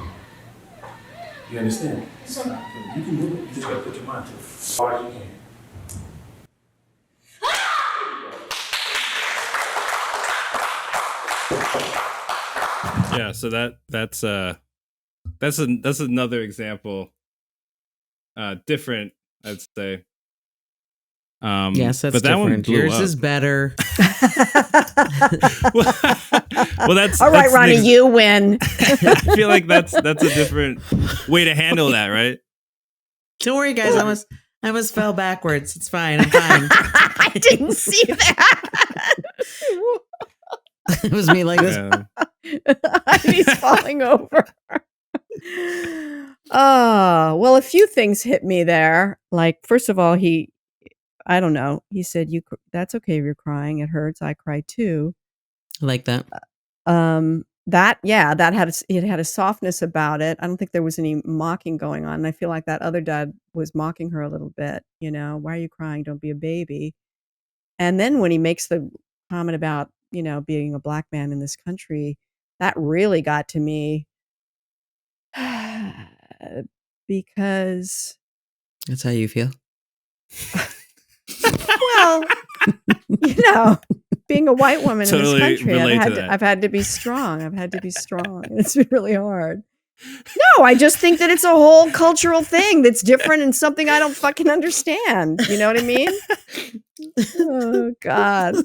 You understand? Yes, sir. You can do it. You just got to put your mind to it. As hard as you can. Yeah, so that's another example. Different, I'd say. Yes, that's but that one different. blew Yours up. is better. Well, that's all right, that's Ronnie, you win. I feel like that's a different way to handle that, right? Don't worry, guys. I almost fell backwards. It's fine. I'm fine. I didn't see that. It was me like this. Yeah. He's falling over. Oh, well, a few things hit me there. Like, first of all, I don't know. He said, that's okay if you're crying. It hurts. I cry too. I like that. It had a softness about it. I don't think there was any mocking going on. And I feel like that other dad was mocking her a little bit. You know, why are you crying? Don't be a baby. And then when he makes the comment about, you know, being a black man in this country, that really got to me. Because That's how you feel. well, you know, being a white woman in Totally this country, relate to that. I've had to be strong. I've had to be strong. It's been really hard. No, I just think that it's a whole cultural thing that's different and something I don't fucking understand. You know what I mean? Oh, God.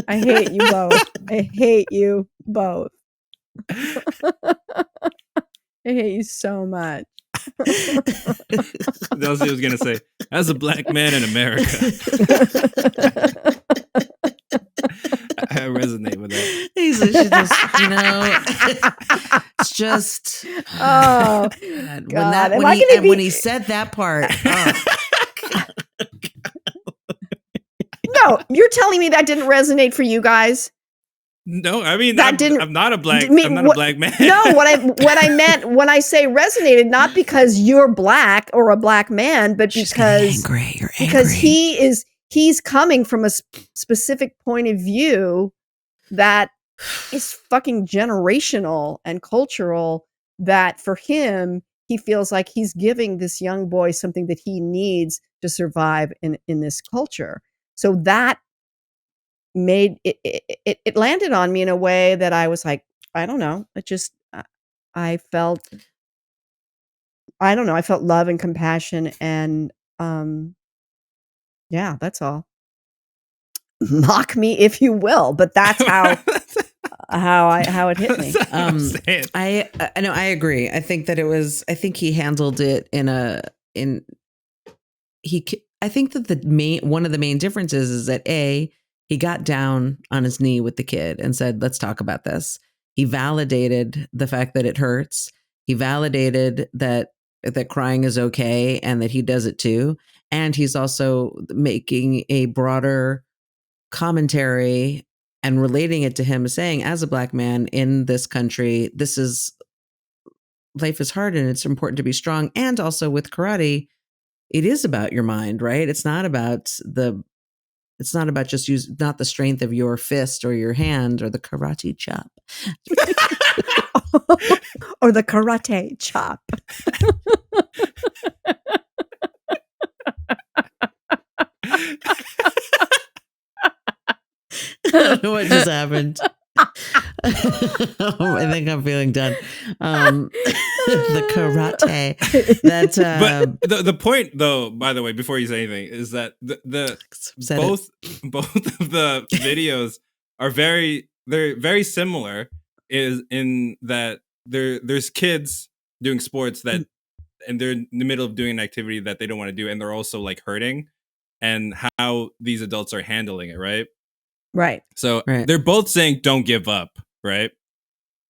I hate you both. I hate you both. I hate you so much. Nelsie was gonna say, as a black man in America. I resonate with that. She just, you know, it's just. Oh, God. God. When he said that part. No, you're telling me that didn't resonate for you guys? No, I mean I'm not a black man. No, what I meant when I say resonated, not because you're black or a black man, but because You're angry. because he's coming from a specific point of view that is fucking generational and cultural, that for him, he feels like he's giving this young boy something that he needs to survive in this culture. So that made it landed on me in a way that I was like, I don't know. It just I felt I don't know. I felt love and compassion and yeah, that's all. Mock me if you will, but that's how it hit me. That's what I'm saying. I know I agree. I think that I think he handled it I think that one of the main differences is that he got down on his knee with the kid and said, let's talk about this. He validated the fact that it hurts. He validated that crying is okay and that he does it too. And he's also making a broader commentary and relating it to him, saying, as a Black man in this country, life is hard and it's important to be strong. And also with karate, it is about your mind, right? It's not about just not the strength of your fist or your hand or the karate chop. Or the karate chop. I don't know what just happened. I think I'm feeling done. The karate. But the point, though, by the way, before you say anything, is that both of the videos are they're very similar. Is in that there's kids doing sports and they're in the middle of doing an activity that they don't want to do, and they're also like hurting, and how these adults are handling it, right? Right. So they're both saying don't give up, right?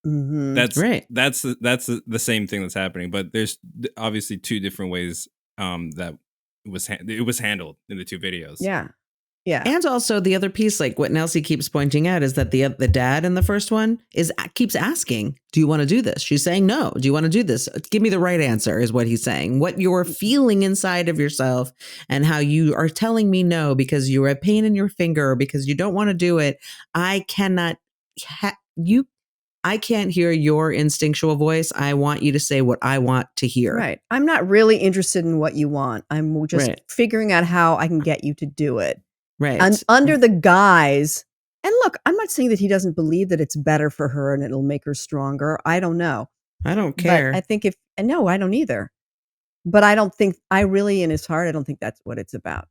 Mm-hmm. That's right. That's the same thing that's happening, but there's obviously two different ways that it was handled in the two videos. Yeah. Yeah. And also the other piece, like what Nelsie keeps pointing out, is that the dad in the first one keeps asking, do you want to do this? She's saying, no. Do you want to do this? Give me the right answer is what he's saying. What you're feeling inside of yourself and how you are telling me no because you have pain in your finger or because you don't want to do it. I cannot, I can't hear your instinctual voice. I want you to say what I want to hear. Right. I'm not really interested in what you want. I'm just figuring out how I can get you to do it. Right. And under the guise, and look, I'm not saying that he doesn't believe that it's better for her and it'll make her stronger. I don't know. I don't care. But I think no, I don't either. But I really, in his heart, I don't think that's what it's about.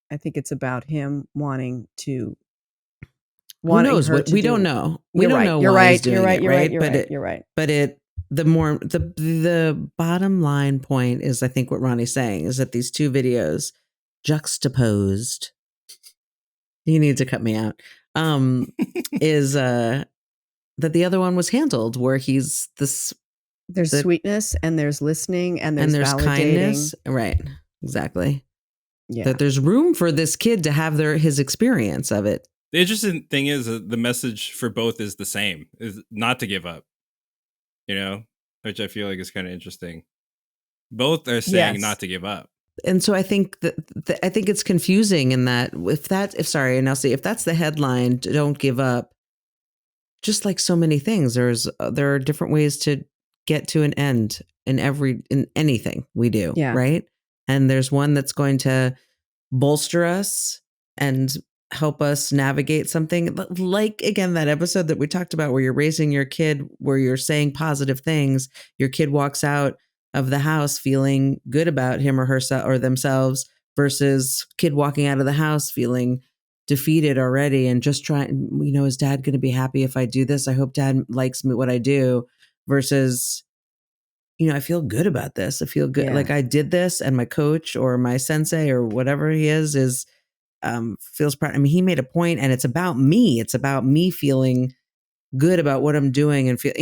I think it's about him wanting to. Who knows what we don't know. We don't know why he's doing it, right? You're right. But the bottom line point is, I think what Ronnie's saying is that these two videos juxtaposed, you need to cut me out, is that the other one was handled where he's this. There's sweetness and there's listening and there's kindness. Right. Exactly. Yeah. That there's room for this kid to have his experience of it. The interesting thing is that the message for both is the same, is not to give up, which I feel like is kind of interesting. Both are saying not to give up. And so I think I think it's confusing in that if that's the headline, don't give up, just like so many things, there are different ways to get to an end in anything we do. Yeah. Right. And there's one that's going to bolster us and help us navigate something, like, again, that episode that we talked about where you're raising your kid, where you're saying positive things. Your kid walks out of the house feeling good about him or herself or themselves, versus kid walking out of the house feeling defeated already and just trying, is dad going to be happy if I do this? I hope dad likes me, what I do, versus, I feel good about this. I feel good. Yeah. Like I did this, and my coach or my sensei or whatever he is feels proud. I mean, he made a point, and it's about me. It's about me feeling good about what I'm doing and feel,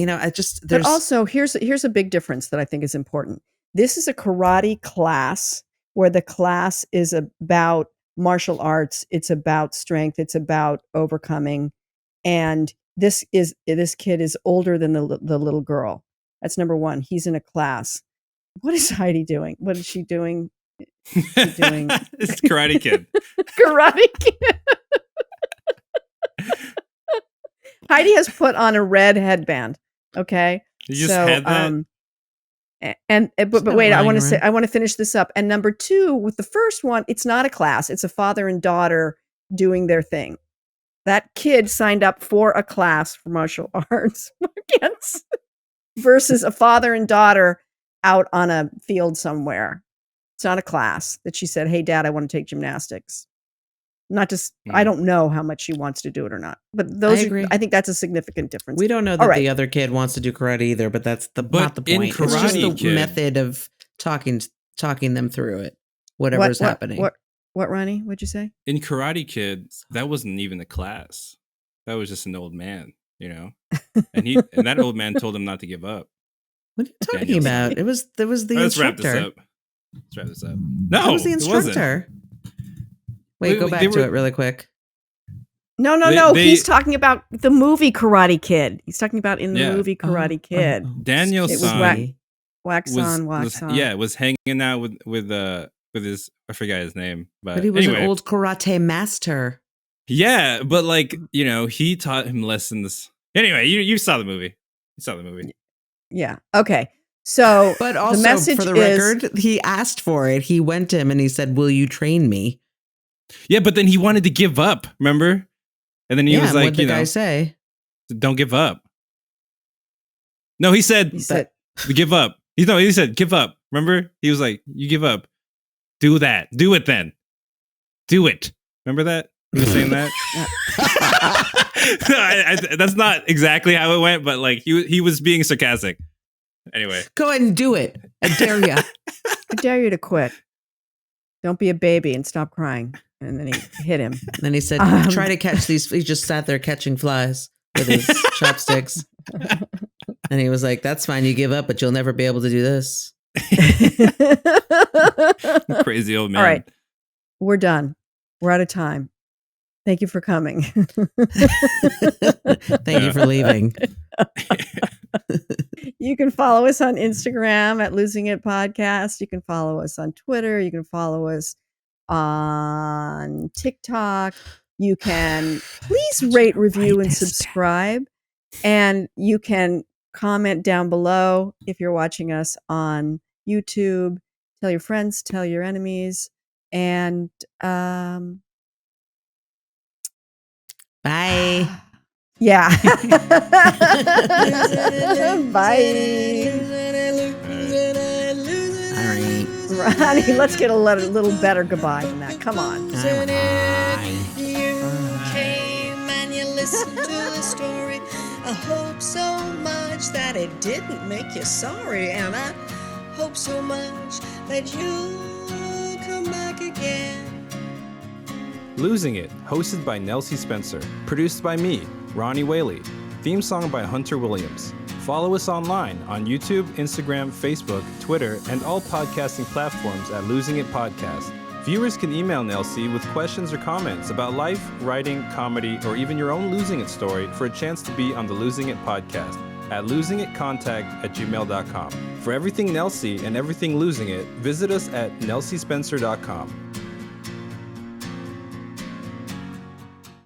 But also here's a big difference that I think is important. This is a karate class where the class is about martial arts. It's about strength. It's about overcoming. And this kid is older than the little girl. That's number one. He's in a class. What is Heidi doing? What is she doing? It's Karate Kid. Karate Kid. Heidi has put on a red headband. Okay. You just had that? But wait, I want to finish this up. And number two, with the first one, it's not a class. It's a father and daughter doing their thing. that kid signed up for a class for martial arts versus a father and daughter out on a field somewhere. It's not a class that she said, "Hey, Dad, I want to take gymnastics." Not just, I don't know how much she wants to do it or not. But I think that's a significant difference. We don't know that the other kid wants to do karate either, but that's not the point. It's just the method of talking them through it, whatever's happening. What, Ronnie? What'd you say? In Karate Kid, that wasn't even a class. That was just an old man, you know? And that old man told him not to give up. What are you talking about? There was the instructor. Let's wrap this up. No, it was the instructor. Wait, go back to it really quick. No. He's talking about the movie Karate Kid. He's talking about in the movie Karate Kid. Daniel's son wax on. Was hanging out with his, I forgot his name, but he was an old karate master. Yeah, but like, you know, he taught him lessons. Anyway, you saw the movie. Yeah. Okay. So, but also the message for the record, he asked for it. He went to him and he said, "Will you train me?" Yeah, but then he wanted to give up. Remember? And then he was like, "What did the guy say? Don't give up." No, he said give up. He said give up. Remember? He was like, "You give up. Do that. Do it then. Do it." Remember that? He was saying that. That's not exactly how it went, but like he was being sarcastic. Anyway, go ahead and do it. I dare you. I dare you to quit. Don't be a baby and stop crying. And then he hit him. And then he said, "Try to catch these." He just sat there catching flies with his chopsticks. And he was like, "That's fine. You give up, but you'll never be able to do this." Crazy old man. All right, we're done. We're out of time. Thank you for coming. Thank you for leaving. You can follow us on Instagram at Losing It Podcast. You can follow us on Twitter. You can follow us on TikTok. You can please rate, review, and subscribe. And you can comment down below if you're watching us on YouTube. Tell your friends, tell your enemies. And bye. Yeah. Bye. All right. Ronnie, let's get a little better goodbye than that. Come on. You came and you listened to the story. I hope so much that it didn't make you sorry. And I hope so much that you'll come back again. Losing It, hosted by Nelsie Spencer. Produced by me, Ronnie Whaley. Theme song by Hunter Williams. Follow us online on YouTube, Instagram, Facebook, Twitter, and all podcasting platforms at Losing It Podcast. Viewers can email Nelsie with questions or comments about life, writing, comedy, or even your own Losing It story for a chance to be on the Losing It Podcast at losingitcontact@gmail.com. For everything Nelsie and everything Losing It, visit us at nelsiespencer.com.